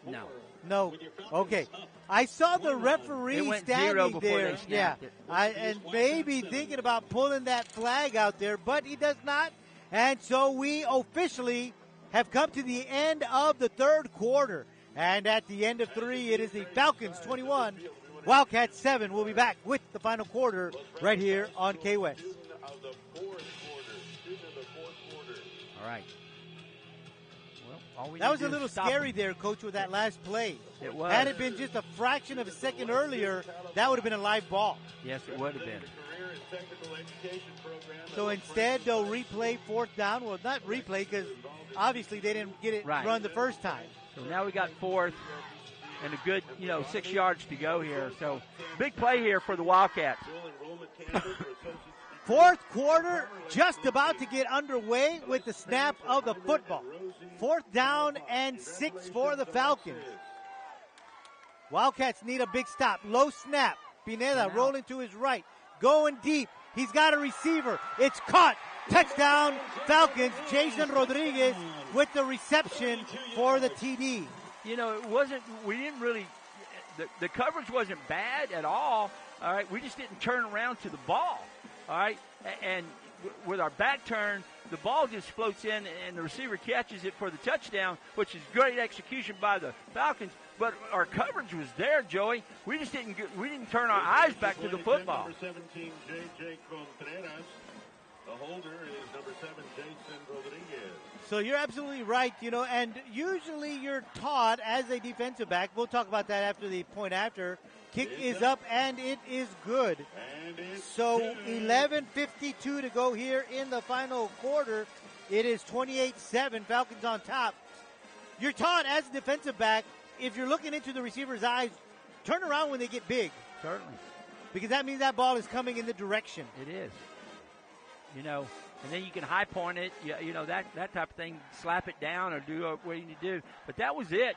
No. No. Okay. I saw the referee standing there. And maybe thinking about pulling that flag out there, but he does not. And so we officially have come to the end of the third quarter. And at the end of 3, it is the Falcons 21, Wildcats 7. We'll be back with the final quarter right here on KWES. All right. Well, That was a little scary there, Coach, with that last play. It was. Had it been just a fraction of a second earlier, that would have been a live ball. Yes, it would have been. So instead, they'll replay fourth down. Well, not replay because obviously they didn't get it run the first time. So now we got fourth and a good, 6 yards to go here. So big play here for the Wildcats. Fourth quarter just about to get underway with the snap of the football. 4th down and 6 for the Falcons. Wildcats need a big stop. Low snap. Pineda rolling to his right. Going deep. He's got a receiver. It's caught. Touchdown, Falcons. Jason Rodriguez with the reception for the TD. It wasn't, we didn't really, the coverage wasn't bad at all. All right. We just didn't turn around to the ball. All right. And with our back turn, the ball just floats in and the receiver catches it for the touchdown, which is great execution by the Falcons. But our coverage was there, Joey. We just didn't turn our eyes back to the football. Number 17, J.J. Contreras. The holder is number 7, Jason Rodriguez. So you're absolutely right, and usually you're taught as a defensive back. We'll talk about that after the point after. Kick is up, and it is good. So 11:52 to go here in the final quarter. It is 28-7, Falcons on top. You're taught as a defensive back, if you're looking into the receiver's eyes, turn around when they get big. Certainly. Because that means that ball is coming in the direction. It is. And then you can high point it, that type of thing, slap it down or do what you need to do. But that was it.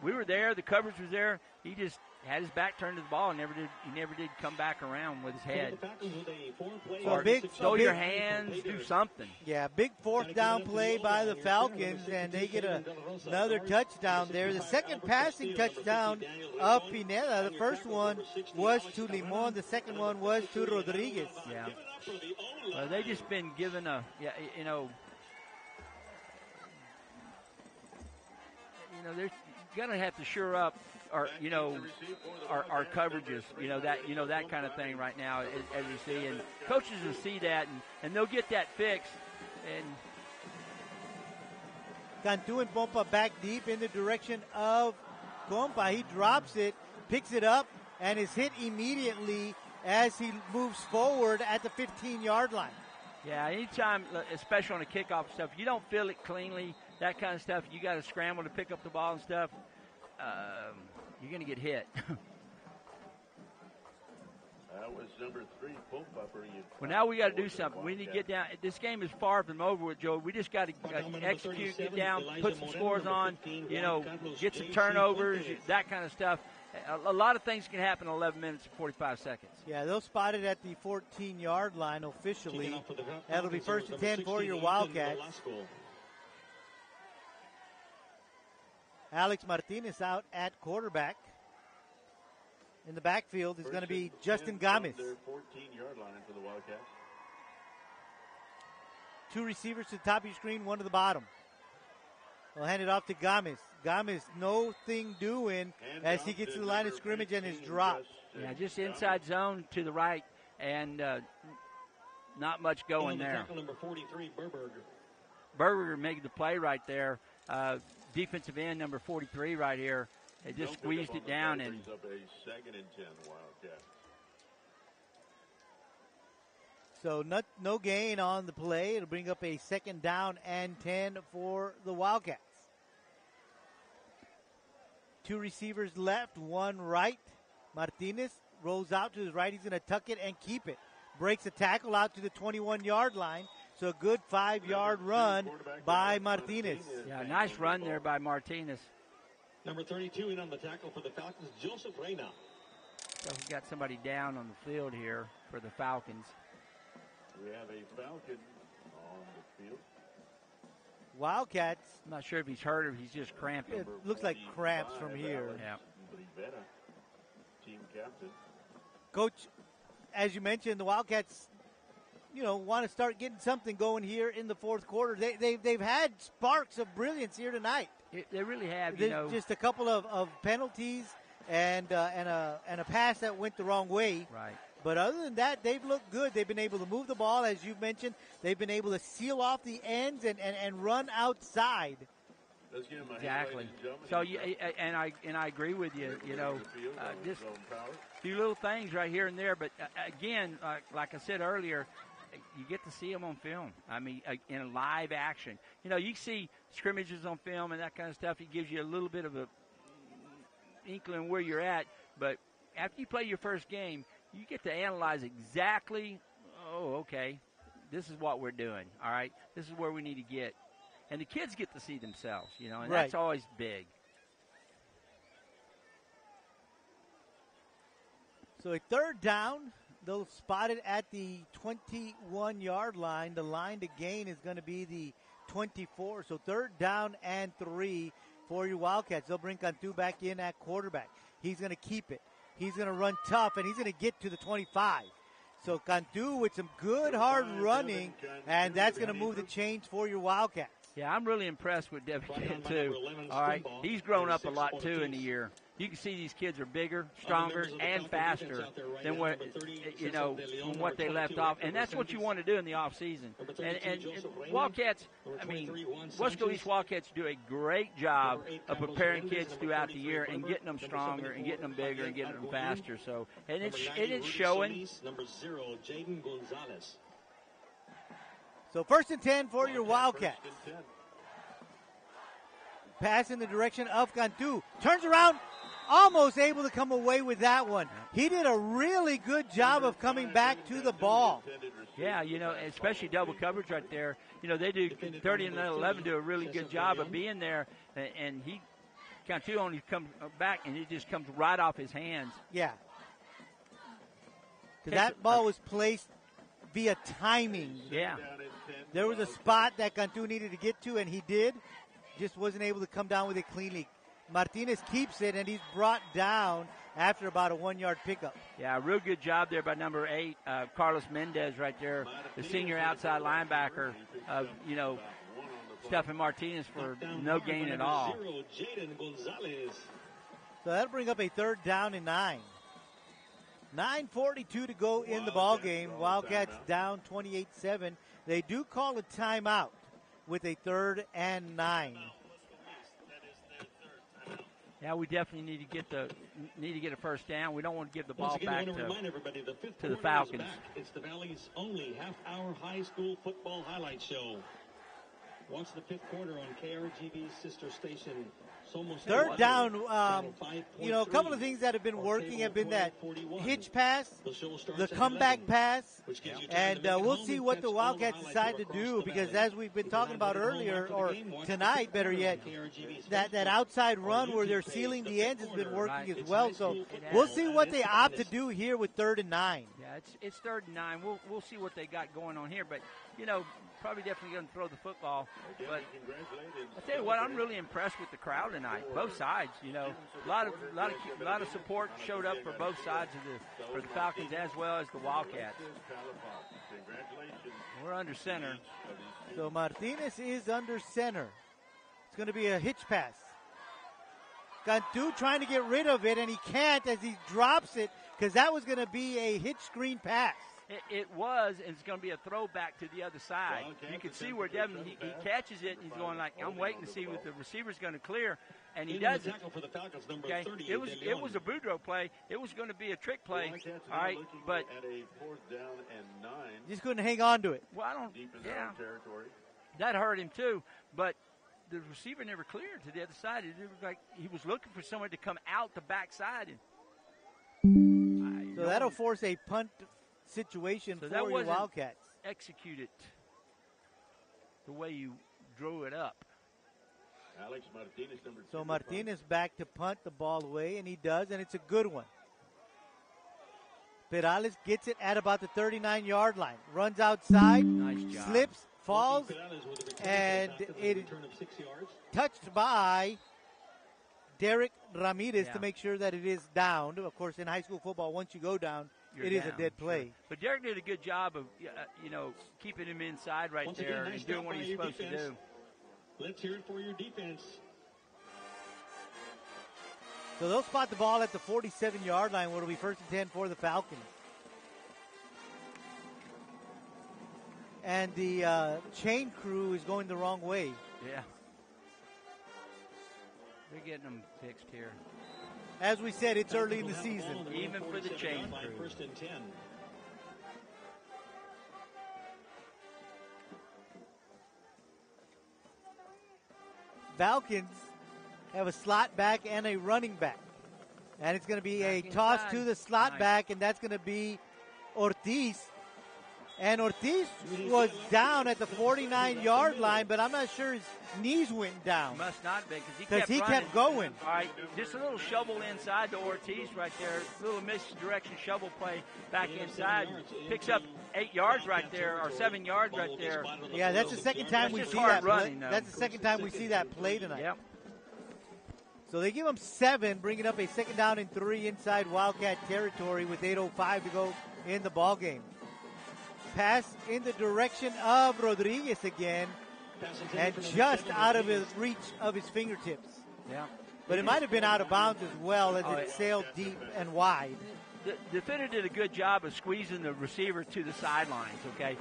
We were there. The coverage was there. He just had his back turned to the ball and he never did come back around with his head. So throw your hands, do something. Yeah, big 4th down play by the Falcons, and they get another touchdown there. The second passing touchdown of Pineda. The first one was to Limon. The second one was to Rodriguez. Yeah. They just been given they're gonna have to shore up our coverages, that kind of thing right now as you see, and coaches will see that and they'll get that fixed. And Cantu and Pompa back deep in the direction of Pompa. He drops it, picks it up, and is hit immediately as he moves forward at the 15-yard line. Yeah, anytime, especially on a kickoff stuff, you don't feel it cleanly, that kind of stuff, you got to scramble to pick up the ball and stuff, you're going to get hit. That was number 3, Pompa. Well, now we got to do something. We need to get down. This game is far from over with, Joe. We just got to execute, get down, put some scores on, get some turnovers, that kind of stuff. A lot of things can happen in 11 minutes and 45 seconds. Yeah, they'll spot it at the 14-yard line officially. That'll be 1st and 10 for your Wildcats. Alex Martinez out at quarterback. In the backfield is going to be Justin Gomez. 14-yard line for the Wildcats. 2 receivers to the top of your screen, 1 to the bottom. They'll hand it off to Gomez. Gomez, no thing doing as he gets to the line of scrimmage and is dropped. Yeah, just inside zone to the right and not much going there. Number 43, Berger making the play right there. Defensive end number 43 right here. They just squeezed it down and up a 2nd and 10 Wildcats. So no gain on the play. It'll bring up a 2nd down and 10 for the Wildcats. 2 receivers left, 1 right. Martinez rolls out to his right. He's going to tuck it and keep it. Breaks a tackle out to the 21-yard line. So a good 5-yard run by Martinez. Yeah, nice run there by Martinez. Number 32 in on the tackle for the Falcons, Joseph Reyna. So we got somebody down on the field here for the Falcons. We have a Falcon on the field. Wildcats. I'm not sure if he's hurt or if he's just cramping. It looks like cramps from here. Yeah. Team captain. Coach, as you mentioned, the Wildcats, want to start getting something going here in the 4th quarter. They've had sparks of brilliance here tonight. They really have. Just a couple of penalties and a pass that went the wrong way. Right. But other than that, they've looked good. They've been able to move the ball, as you mentioned. They've been able to seal off the ends and run outside. Exactly. So, and I agree with you. Just a few little things right here and there. But again, like I said earlier, you get to see them on film. I mean, in live action. You see scrimmages on film and that kind of stuff. It gives you a little bit of a inkling where you're at. But after you play your first game, you get to analyze exactly, okay, this is what we're doing, all right? This is where we need to get. And the kids get to see themselves, and that's always big. So a third down, they'll spot it at the 21-yard line. The line to gain is going to be the 24. So third down and 3 for your Wildcats. They'll bring Cantu back in at quarterback. He's going to keep it. He's going to run tough, and he's going to get to the 25. So Cantu with some good hard running, and that's going to move the chains for your Wildcats. Yeah, I'm really impressed with Devin Cantu. All right, he's grown up a lot, too, in the year. You can see these kids are bigger, stronger, and faster than what, from what they left off. And that's what you want to do in the offseason. And Wildcats, Weslaco East Wildcats do a great job of preparing kids throughout the year and getting them stronger and getting them bigger and getting them faster. So, and it's showing. Number 0, Jaden Gonzalez. So 1st and 10 for your Wildcats. Pass in the direction of Cantu. Turns around. Almost able to come away with that one. He did a really good job of coming back to the ball. Yeah, especially double coverage right there. They do 30 and 11 do a really good job of being there, and Cantu only comes back, and it just comes right off his hands. Yeah. That ball was placed via timing. Yeah. There was a spot that Cantu needed to get to, and he did. Just wasn't able to come down with it cleanly. Martinez keeps it, and he's brought down after about a 1-yard pickup. Yeah, real good job there by number 8, Carlos Mendez right there, the senior outside linebacker of, Stephen Martinez for no gain at all. So that'll bring up a third down and 9. 9:42 to go in the ball game. Wildcats down 28-7. They do call a timeout with a 3rd and 9. Yeah, we definitely need to get a first down. We don't want to give the ball back to the Falcons. It's the Valley's only half-hour high school football highlight show. Watch the 5th quarter on KRGB's sister station. Third down, a couple of things that have been working have been that hitch pass, the comeback pass, and we'll see what the Wildcats decide to do because as we've been talking about earlier, or tonight better yet, that outside run where they're sealing the ends has been working as well. So we'll see what they opt to do here with 3rd and 9. Yeah, it's 3rd and 9. We'll see what they got going on here, but probably definitely going to throw the football. But I tell you what, I'm really impressed with the crowd tonight. Both sides, a lot of support showed up for both sides for the Falcons as well as the Wildcats. We're under center. So Martinez is under center. It's going to be a hitch pass. Cantu trying to get rid of it, and he can't as he drops it because that was going to be a hitch screen pass. It was, and it's going to be a throwback to the other side. You can see where Devin, he catches it, and he's going like, I'm waiting to see what the receiver's going to clear, and he doesn't. Okay, it was a Boudreaux play. It was going to be a trick play, all right, but just couldn't hang on to it. Well, that hurt him too, but the receiver never cleared to the other side. It was like he was looking for someone to come out the backside. So that'll force a punt situation for your Wildcats. Execute it the way you drew it up. So Martinez back to punt the ball away, and he does, and it's a good one. Perales gets it at about the 39-yard line. Runs outside, nice job. Slips, falls, and it is touched by Derek Ramirez to make sure that it is down. Of course, in high school football, once you go down, it is a dead play. Sure. But Derek did a good job of, keeping him inside right there and doing what he's supposed to do. Let's hear it for your defense. So they'll spot the ball at the 47-yard line where it'll be 1st and 10 for the Falcons. and the chain crew is going the wrong way. Yeah. They're getting them fixed here. As we said, it's early in the season. Even for the chain crew. 1st and 10. Falcons have a slot back and a running back. And it's going to be a toss to the slot back, and that's going to be Ortiz. And Ortiz was down at the 49-yard line, but I'm not sure his knees went down. Must not be, because he kept going. All right, just a little shovel inside to Ortiz right there. A little misdirection shovel play back inside. Picks up 8 yards right there, or 7 yards right there. Yeah, that's the second time we see that play. That's the second time we see that play tonight. Yep. So they give him 7, bringing up a 2nd down and 3 inside Wildcat territory with 8:05 to go in the ball game. Pass in the direction of Rodriguez again, and just out of his reach of his fingertips. Yeah. But it might have been out of bounds as well as it sailed deep and wide. The defender did a good job of squeezing the receiver to the sidelines, okay?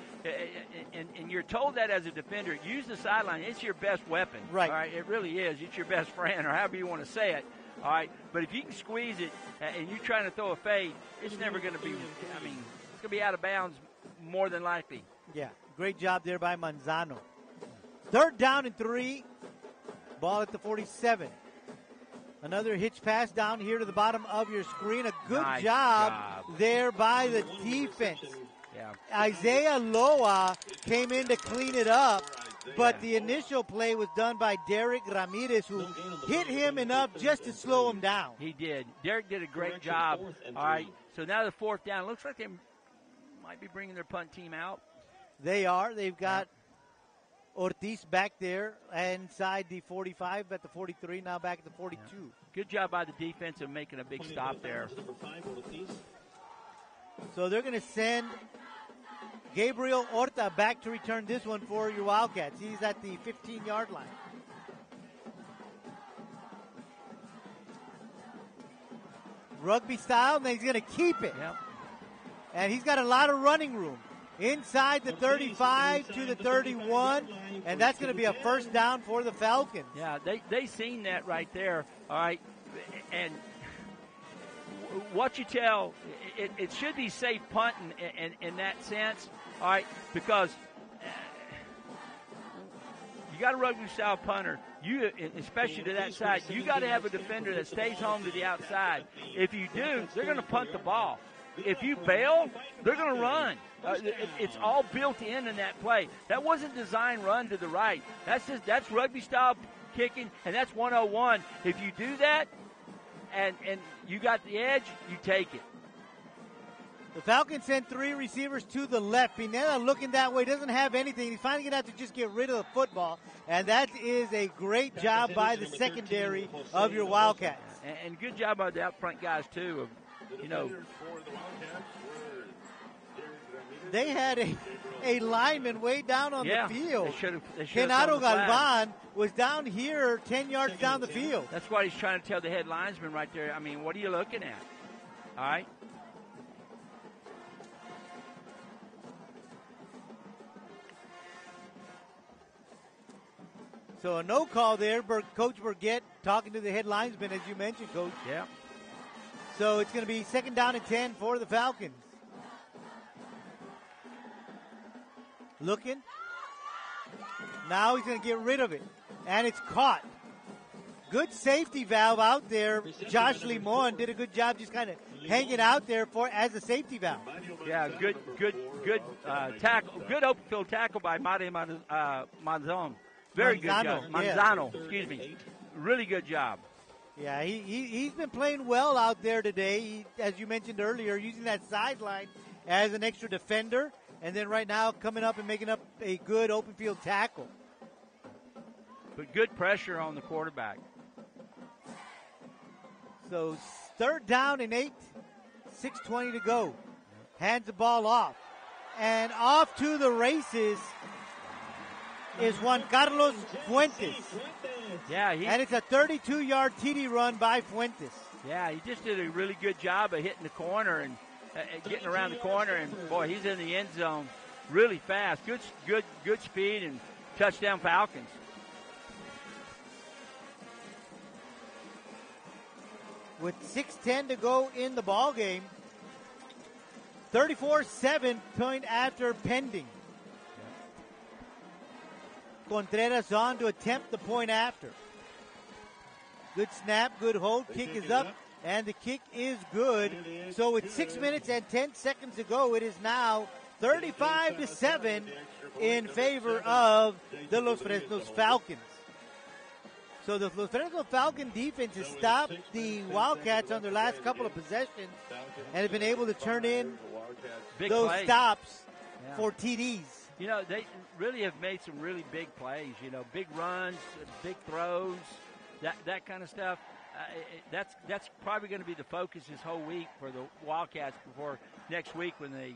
And you're told that as a defender, use the sideline. It's your best weapon. Right. All right, it really is. It's your best friend, or however you want to say it. All right, but if you can squeeze it and you're trying to throw a fade, it's never going to be, it's going to be out of bounds more than likely. Yeah, great job there by Manzano. 3rd down and 3. Ball at the 47. Another hitch pass down here to the bottom of your screen. A good Nice job there by the defense. Yeah. Isaiah Loa came in to clean it up, but the initial play was done by Derek Ramirez, who hit him enough just to slow him down. He did. Derek did a great job. All right, so now the 4th down. Looks like they might be bringing their punt team out. They are. They've got Ortiz back there inside the 45 at the 43, now back at the 42. Yeah. Good job by the defense of making a big stop there. So they're going to send Gabriel Horta back to return this one for your Wildcats. He's at the 15-yard line. Rugby style, and he's going to keep it. Yep. And he's got a lot of running room. Inside the 35 to the 31, and that's going to be a 1st down for the Falcons. Yeah, they seen that right there, all right, and what you tell, it should be safe punting in that sense, all right, because you got a rugby-style punter, you, especially to that side, you got to have a defender that stays home to the outside. If you do, they're going to punt the ball. If you bail, they're going to run. It's all built in that play. That wasn't designed run to the right. That's rugby style kicking, and that's 101. If you do that, and you got the edge, you take it. The Falcons sent 3 receivers to the left. Pineda looking that way, doesn't have anything. He's finally going to have to just get rid of the football, and that is a great job by the secondary of your Wildcats. And good job by the out front guys too. They had a lineman way down on the field. Genaro Galvan was down here 10 yards down the field. That's what he's trying to tell the head linesman right there. I mean, what are you looking at? All right. So a no call there. Coach Burgett talking to the head linesman, as you mentioned, Coach. Yeah. So it's going to be 2nd down and 10 for the Falcons. Looking. Now he's going to get rid of it. And it's caught. Good safety valve out there. Josh Limon did a good job just kind of hanging out there as a safety valve. Yeah, good tackle. Good open field tackle by Mate Manzano. Very good job. Manzano, excuse me. Really good job. Yeah, he's been playing well out there today. He, as you mentioned earlier, using that sideline as an extra defender. And then right now coming up and making up a good open field tackle. But good pressure on the quarterback. So 3rd down and 8, 6:20 to go. Hands the ball off. And off to the races is Juan Carlos Fuentes. Yeah, and it's a 32-yard TD run by Fuentes. Yeah, he just did a really good job of hitting the corner and getting around the corner, and boy, he's in the end zone. really fast. Good speed and touchdown Falcons. With 6:10 to go in the ball game, 34-7 point after pending. Contreras on to attempt the point after. Good snap, good hold. Kick is up, and the kick is good. So with 6 minutes and 10 seconds to go, it is now 35-7 in favor of the Los Fresnos Falcons. So the Los Fresnos Falcon defense has stopped the Wildcats on their last couple of possessions and have been able to turn in Big those plays. stops for TDs. You know, they really have made some really big plays, you know, big runs, big throws, that kind of stuff. That's probably going to be the focus this whole week for the Wildcats before next week when they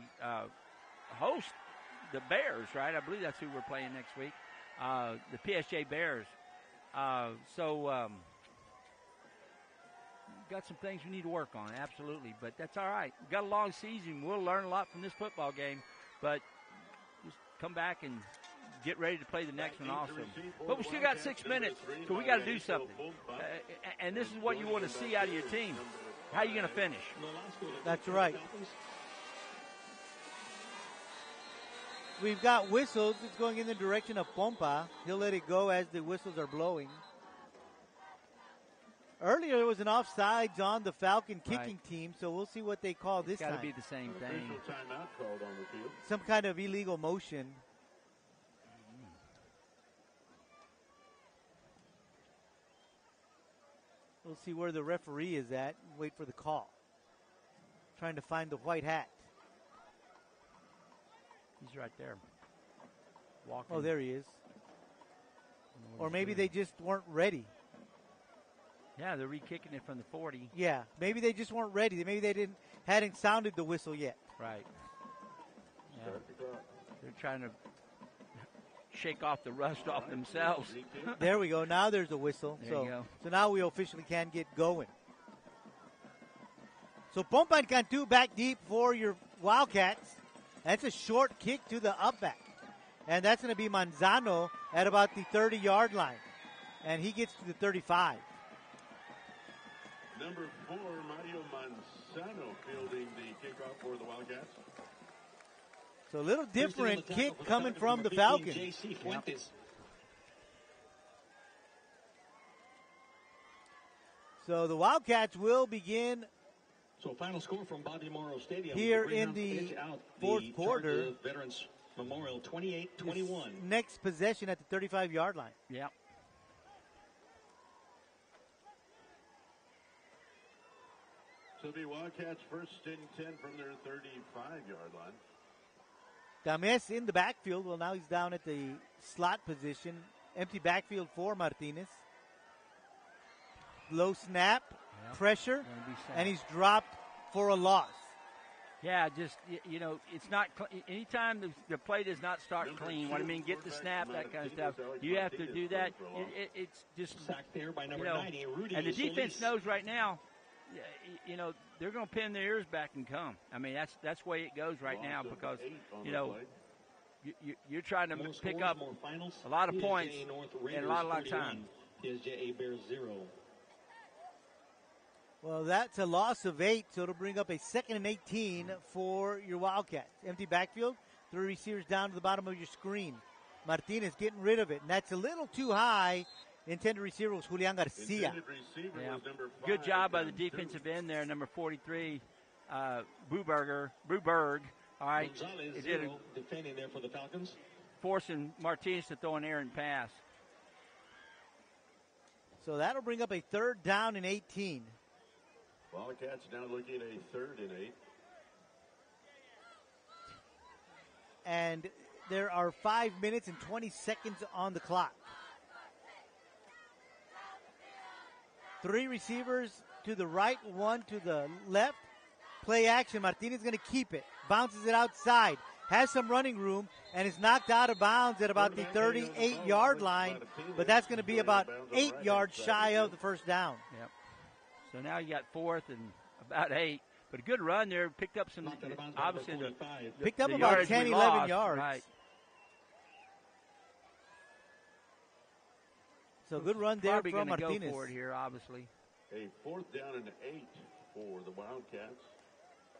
host the Bears, right? I believe that's who we're playing next week, the PSJ Bears. Got some things we need to work on, absolutely, but that's all right. We've got a long season. We'll learn a lot from this football game, but just come back and get ready to play the next one also. But we still got 6 minutes, so we got to do something. And this is what you want to see out of your team. How are you going to finish? That's right. We've got whistles. It's going in the direction of Pompa. He'll let it go as the whistles are blowing. Earlier, there was an offsides on the Falcon kicking team, so we'll see what they call this time. It's got to be the same thing. Timeout called on the field. Some kind of illegal motion. We'll see where the referee is at. Wait for the call. Trying to find the white hat. He's right there. Walking. Oh, there he is. Or maybe they just weren't ready. Yeah, they're re-kicking it from the 40. Yeah, maybe they just weren't ready. Maybe they hadn't sounded the whistle yet. Right. Yeah. They're trying to shake off the rust off themselves. There we go. Now there's a whistle. There you go. So now we officially can get going. So Pompa and Cantu back deep for your Wildcats. That's a short kick to the up back. And that's going to be Manzano at about the 30-yard line. And he gets to the 35. Number 4, Mario Manzano fielding the kickoff for the Wildcats. So a little different kick coming from the Falcons. Yep. So the Wildcats will begin So final score from Bobby Morrow Stadium here in the fourth quarter. Veterans Memorial 28-21. Next possession at the 35-yard line. Yep. So the Wildcats first and 10 from their 35-yard line. Dames in the backfield. Well, now he's down at the slot position. Empty backfield for Martinez. Low snap, pressure, and he's dropped for a loss. Yeah, just, you know, it's not, anytime the play does not start clean, what I mean, get the snap, that kind of stuff, you have to do that. It's just, Sacked there by number 90, Rudy and the defense Solis. knows right now, you know, they're going to pin their ears back and come. I mean, that's the way it goes right now because, you know, you're trying to pick up a lot of points in a lot of time. PSJ Bears 0. Well, that's a loss of 8, so it'll bring up a 2nd and 18 for your Wildcats. Empty backfield, 3 receivers down to the bottom of your screen. Martinez getting rid of it, and that's a little too high. Intended receiver was Julian Garcia. Yeah. Good job by the defensive end there, number 43, Bruberg. All right, Gonzalez, it did defending there for the Falcons. Forcing Martinez to throw an errant pass. So that'll bring up a 3rd down and 18. Wildcats now looking at a 3rd and 8. And there are 5 minutes and 20 seconds on the clock. 3 receivers to the right, 1 to the left. Play action. Martinez going to keep it. Bounces it outside. Has some running room and is knocked out of bounds at about the 38-yard line. But that's going to be about 8 yards shy of the first down. Yep. So now you got 4th and about 8. But a good run there. Picked up some, obviously, picked up the about yards 10, we 11 lost. yards. Right. So good run there Probably from going to go Martinez. for it here, obviously. A 4th down and 8 for the Wildcats.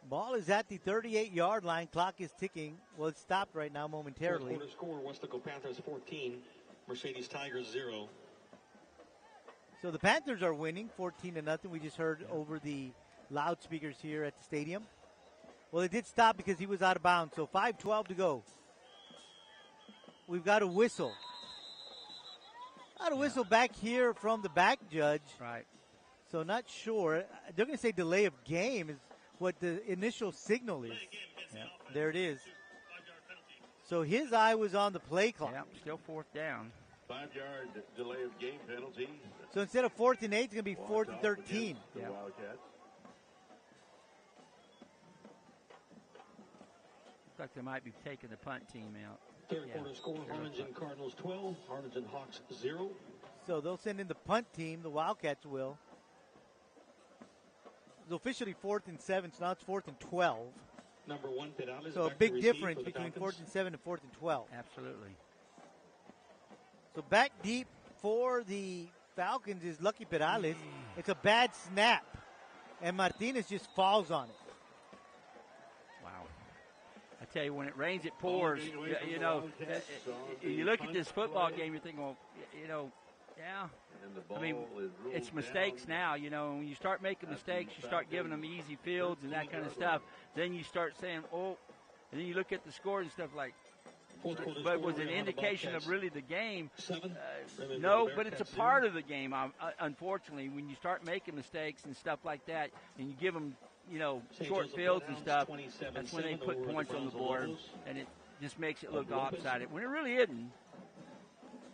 Ball is at the 38-yard line. Clock is ticking. Well, it's stopped right now momentarily. Fourth quarter score, Weslaco Panthers 14, Mercedes Tigers 0. So the Panthers are winning 14-0. We just heard over the loudspeakers here at the stadium. Well, it did stop because he was out of bounds. So 5:12 to go. We've got a whistle. Got a whistle back here from the back judge. Right. So not sure. They're going to say delay of game is what the initial signal is. Yeah. There it is. So his eye was on the play clock. Yeah, still 4th down. 5-yard delay of game penalty. So instead of 4th and 8, it's going to be 4th and 13. The Yeah. Wildcats. Looks like they might be taking the punt team out. Third quarter score, Harlingen Cardinals 12, Harlingen Hawks 0. So they'll send in the punt team. The Wildcats will. It's officially 4th and 7, so now it's 4th and 12. Number 1, Perales. So a back to big receive difference for the between Falcons. 4th and 7 and 4th and 12. Absolutely. So back deep for the Falcons is Lucky Perales. It's a bad snap, and Martinez just falls on it. Wow. I tell you, when it rains, it pours. You know, you look at this football game, you're thinking, well, you know, yeah. And the ball I mean, is ruled it's mistakes down. now. You know, when you start making mistakes, you start giving them easy fields and that kind of stuff. Then you start saying, oh, and then you look at the scores and stuff like, but was an indication of really the game? No, but it's a part of the game. Unfortunately, when you start making mistakes and stuff like that, and you give them, you know, short fields and stuff, that's when they put points on the board, and it just makes it look lopsided when it really isn't.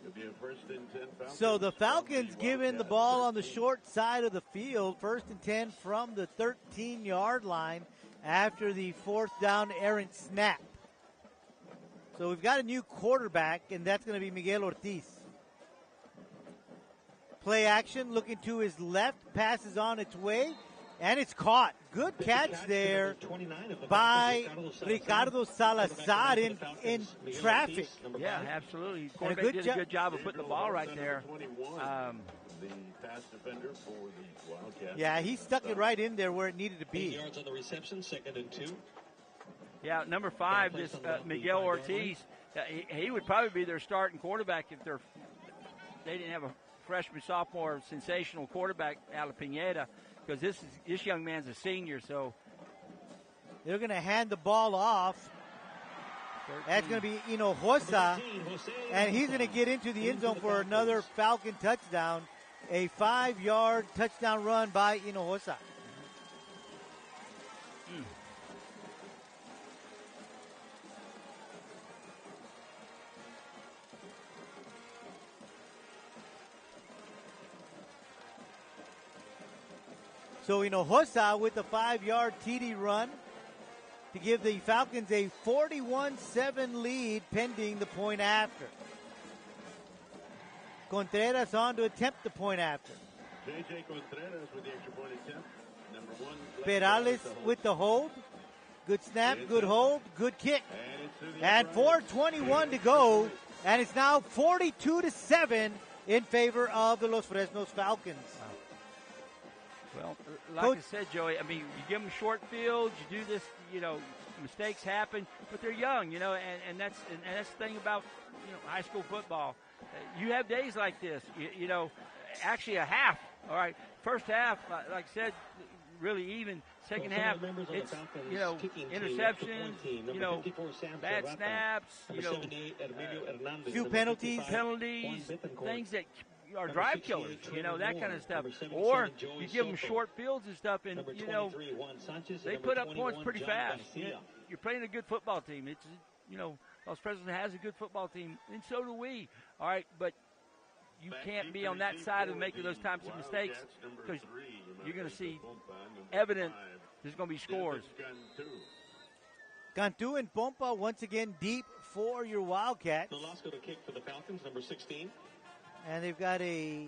It'll be a 1st and 10 Falcons. So the Falcons given the ball on the short side of the field, 1st and 10 from the 13-yard line after the 4th down errant snap. So we've got a new quarterback, and that's going to be Miguel Ortiz. Play action, looking to his left, passes on its way, and it's caught. Good catch there by Ricardo Salazar in traffic. Yeah, absolutely. Quarterback did a good job of putting the ball right there. The pass defender for the Wildcats. Yeah, he stuck it right in there where it needed to 8 be. yards on the reception, 2nd and 2. Yeah, number 5, this Miguel Ortiz. He would probably be their starting quarterback if they didn't have a freshman, sophomore, sensational quarterback out of Pineda, because this young man's a senior. So they're going to hand the ball off. That's going to be Hinojosa, and he's going to get into the end zone for another Falcon touchdown. A 5-yard touchdown run by Hinojosa. So Hinojosa with the 5-yard TD run to give the Falcons a 41-7 lead pending the point after. Contreras on to attempt the point after. J.J. Contreras with the extra point attempt. Number 1. Perales with the hold. Good snap, good hold, good kick. And 4:21 to go, and it's now 42-7 in favor of the Los Fresnos Falcons. Well, like I said, Joey, I mean, you give them short fields, you do this, you know, mistakes happen, but they're young, you know, and that's the thing about, you know, high school football. You have days like this, you know, actually a half, all right. First half, like I said, really even. Second half, it's, you know, interceptions, you know, bad snaps, you know, few penalties, things that are drive killers, you know, that kind of stuff. Or you give them short fields and stuff, and, you know, they put up points pretty fast. You're playing a good football team. It's, you know, Los Fresnos has a good football team, and so do we. All right, but you can't be on that side of making those types of mistakes, because you're going to see evident there's going to be scores. Cantu and Pompa once again deep for your Wildcats. Weslaco to kick for the Falcons, number 16. And they've got a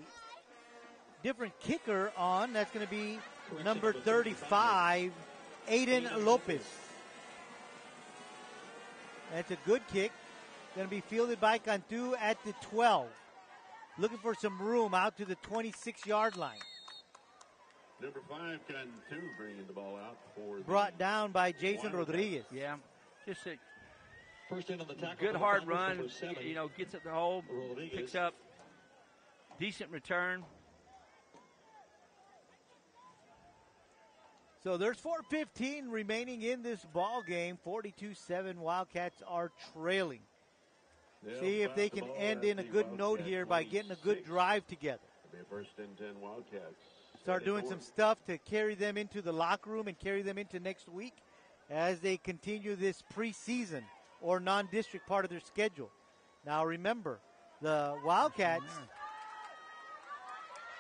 different kicker on. That's going to be number 35, Aiden Lopez. That's a good kick. Going to be fielded by Cantu at the 12. Looking for some room out to the 26-yard line. Number 5, Cantu bringing the ball out for Brought down by Jason Rodriguez. Yeah, just a First in on the tackle. good hard run. Gets at the hole, picks up decent return. So there's 4:15 remaining in this ball game. 42-7. Wildcats are trailing. See if they can end in a good note here by getting a good drive together. It'll be a first and 10 Wildcats. Start doing some stuff to carry them into the locker room and carry them into next week as they continue this preseason or non-district part of their schedule. Now remember, the Wildcats,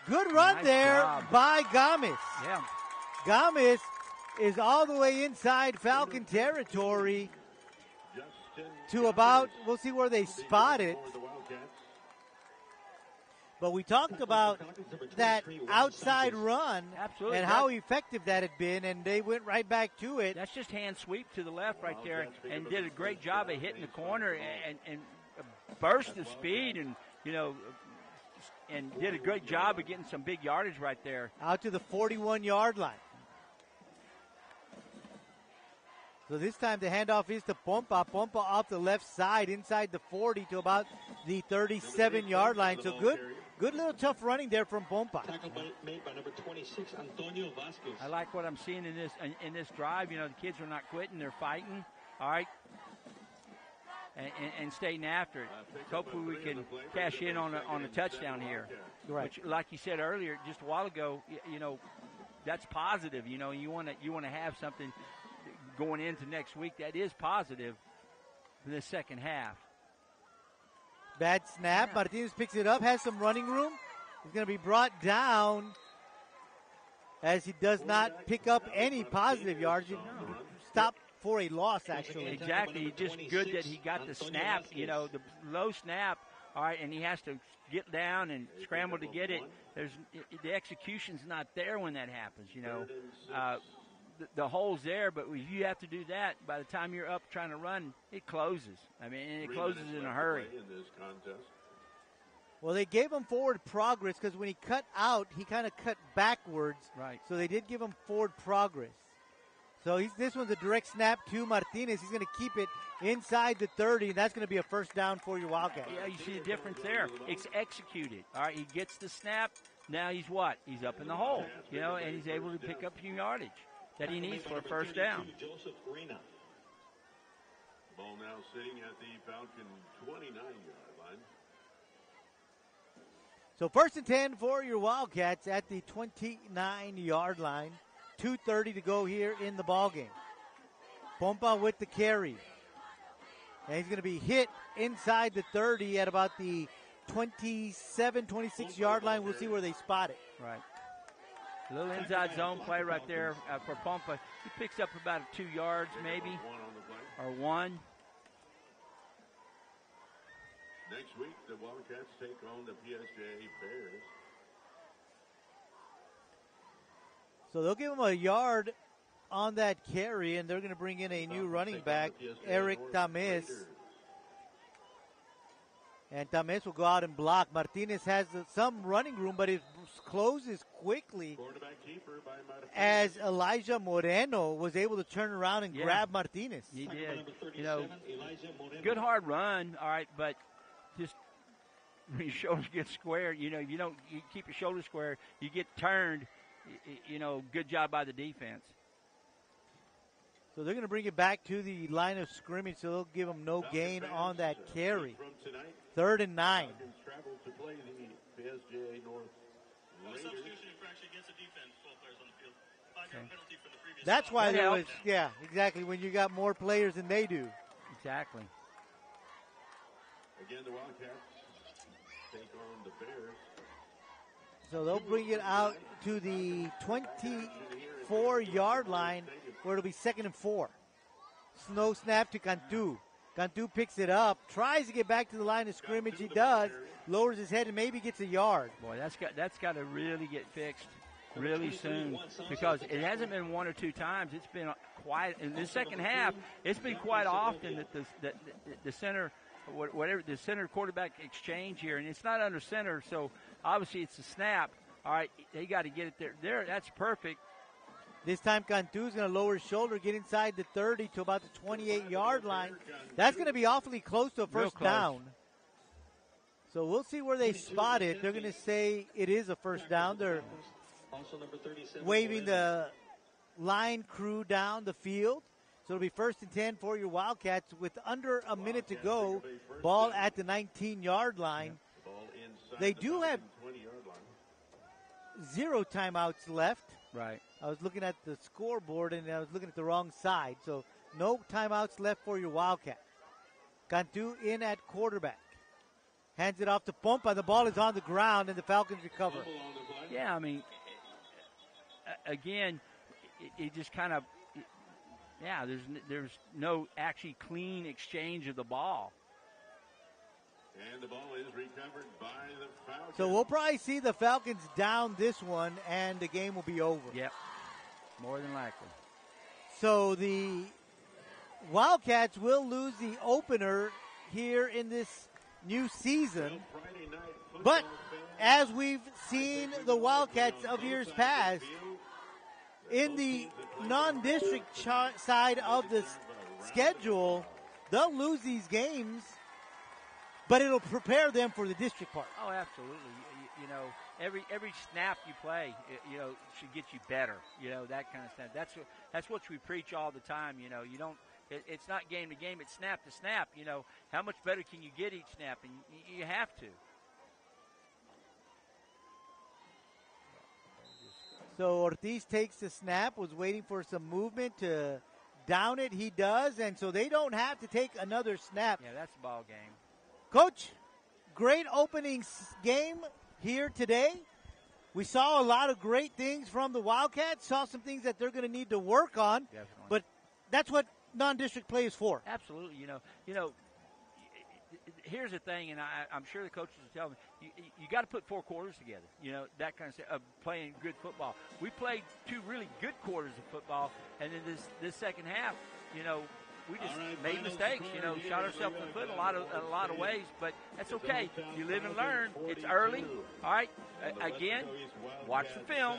good run Nice there job by Gamis. Yeah. Gamis is all the way inside Falcon territory to about, we'll see where they spot it. But we talked about that outside run Absolutely. and how effective that had been, and they went right back to it. That's just hand sweep to the left right there, and did a great job of hitting the corner and burst the speed, and and did a great job of getting some big yardage right there. Out to the 41-yard line. So this time the handoff is to Pompa. Pompa off the left side inside the 40 to about the 37-yard line. So good little tough running there from Pompa. Tackle made by number 26, Antonio Vasquez. I like what I'm seeing in this drive. The kids are not quitting; they're fighting. All right, and staying after it. Hopefully we can cash in on a touchdown here. Right. Which, like you said earlier, just a while ago, that's positive. You want to have something going into next week that is positive in the second half. Bad snap. Martinez picks it up, has some running room. He's going to be brought down as he does not pick up any positive yards. Stop for a loss, actually. Exactly. Just good that he got the snap, the low snap. All right, and he has to get down and scramble to get it. The execution's not there when that happens, The hole's there, but if you have to do that, by the time you're up trying to run, it closes. And it closes in a hurry. Well, they gave him forward progress because when he cut out, he kind of cut backwards. Right. So they did give him forward progress. So this one's a direct snap to Martinez. He's going to keep it inside the 30, and that's going to be a first down for your Wildcats. Yeah, you see the difference there. It's executed. All right, he gets the snap. Now he's what? He's up in the hole, and he's able to pick up a few yardage that he needs for a first down. Ball now sitting at the Falcon 29-yard line. So first and 10 for your Wildcats at the 29-yard line. 2:30 to go here in the ballgame. Pompa with the carry. And he's going to be hit inside the 30 at about the 27, 26-yard line. We'll see where they spot it. Right. A little inside zone play right there for Pompa. He picks up about 2 yards maybe, or one. Next week, the Wildcats take on the PSJ Bears. So they'll give him a yard on that carry, and they're going to bring in a new running back, Eric Tamez. And Tamez will go out and block. Martinez has some running room, but it closes quickly as Elijah Moreno was able to turn around and grab Martinez. He did. Good hard run, all right, but just when your shoulders get square, you keep your shoulders square, you get turned, good job by the defense. So they're going to bring it back to the line of scrimmage, so they'll give them no gain on that carry. 3rd and 9. Substitution infraction against the defense, 12 players on the field. 5-yard penalty for the previous. That's why that there helps. was, exactly, when you got more players than they do. Exactly. Again, the Wildcats take on the Bears. So they'll bring it out to the 24-yard line where it'll be 2nd and 4. Snow snap to Cantu. Cantu picks it up, tries to get back to the line of scrimmage. He does, lowers his head and maybe gets a yard. Boy, that's got to really get fixed really soon, because it hasn't been one or two times. It's been quite in the second half. It's been quite often that the center, whatever the center quarterback exchange here, and it's not under center, so obviously it's a snap. All right, they got to get it there. There, that's perfect. This time Cantu's going to lower his shoulder, get inside the 30 to about the 28-yard line. That's going to be awfully close to a first down. So we'll see where they spot it. They're going to say it is a first down. They're waving the line crew down the field. So it'll be 1st and 10 for your Wildcats with under a minute to go. Ball at the 19-yard line. They do have 0 timeouts left. Right. I was looking at the scoreboard, and I was looking at the wrong side. So no timeouts left for your Wildcat. Cantu in at quarterback. Hands it off to Pompa. The ball is on the ground, and the Falcons recover. Yeah, I mean, again, it just kind of, yeah, there's no actually clean exchange of the ball. And the ball is recovered by the Falcons. So we'll probably see the Falcons down this one, and the game will be over. Yep, more than likely. So the Wildcats will lose the opener here in this new season. But as we've seen the Wildcats of years past, in the non-district side of the schedule, they'll lose these games, but it'll prepare them for the district part. Oh, absolutely. You know, every snap you play, you know, should get you better. You know, that kind of stuff. That's what we preach all the time. You know, you don't. It's not game to game. It's snap to snap. You know, how much better can you get each snap? And you have to. So Ortiz takes the snap, was waiting for some movement to down it. He does, and so they don't have to take another snap. Yeah, that's the ball game. Coach, great opening game here today. We saw a lot of great things from the Wildcats, saw some things that they're going to need to work on. Definitely. But that's what non-district play is for. Absolutely. You know, here's the thing, and I'm sure the coaches will tell me, you got to put 4 quarters together, you know, that kind of stuff, of playing good football. We played 2 really good quarters of football, and then this second half, you know, we just made mistakes, you know, shot ourselves in the foot in a lot of ways, but that's okay. You live and learn. It's early. All right. Again, watch the film,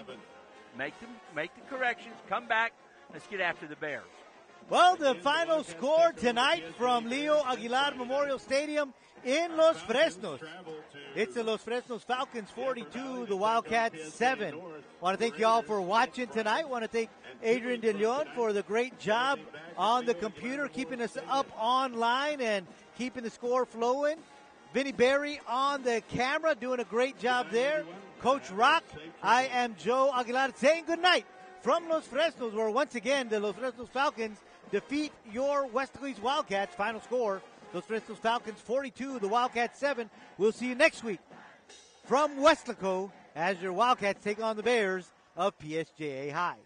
make the corrections, come back. Let's get after the Bears. Well, the final score tonight from Leo Aguilar Memorial Stadium in Los Fresnos. It's the Los Fresnos Falcons 42, the Wildcats 7. Want to thank you all for watching tonight. Want to thank Adrian De Leon for the great job on the computer, keeping us up online and keeping the score flowing. Vinny Berry on the camera, doing a great job there. Coach Rock, I am Joe Aguilar saying good night from Los Fresnos, where once again the Los Fresnos Falcons defeat your Weslaco Wildcats. Final score, Los Fresnos Falcons 42, the Wildcats 7. We'll see you next week from Weslaco as your Wildcats take on the Bears of PSJA High.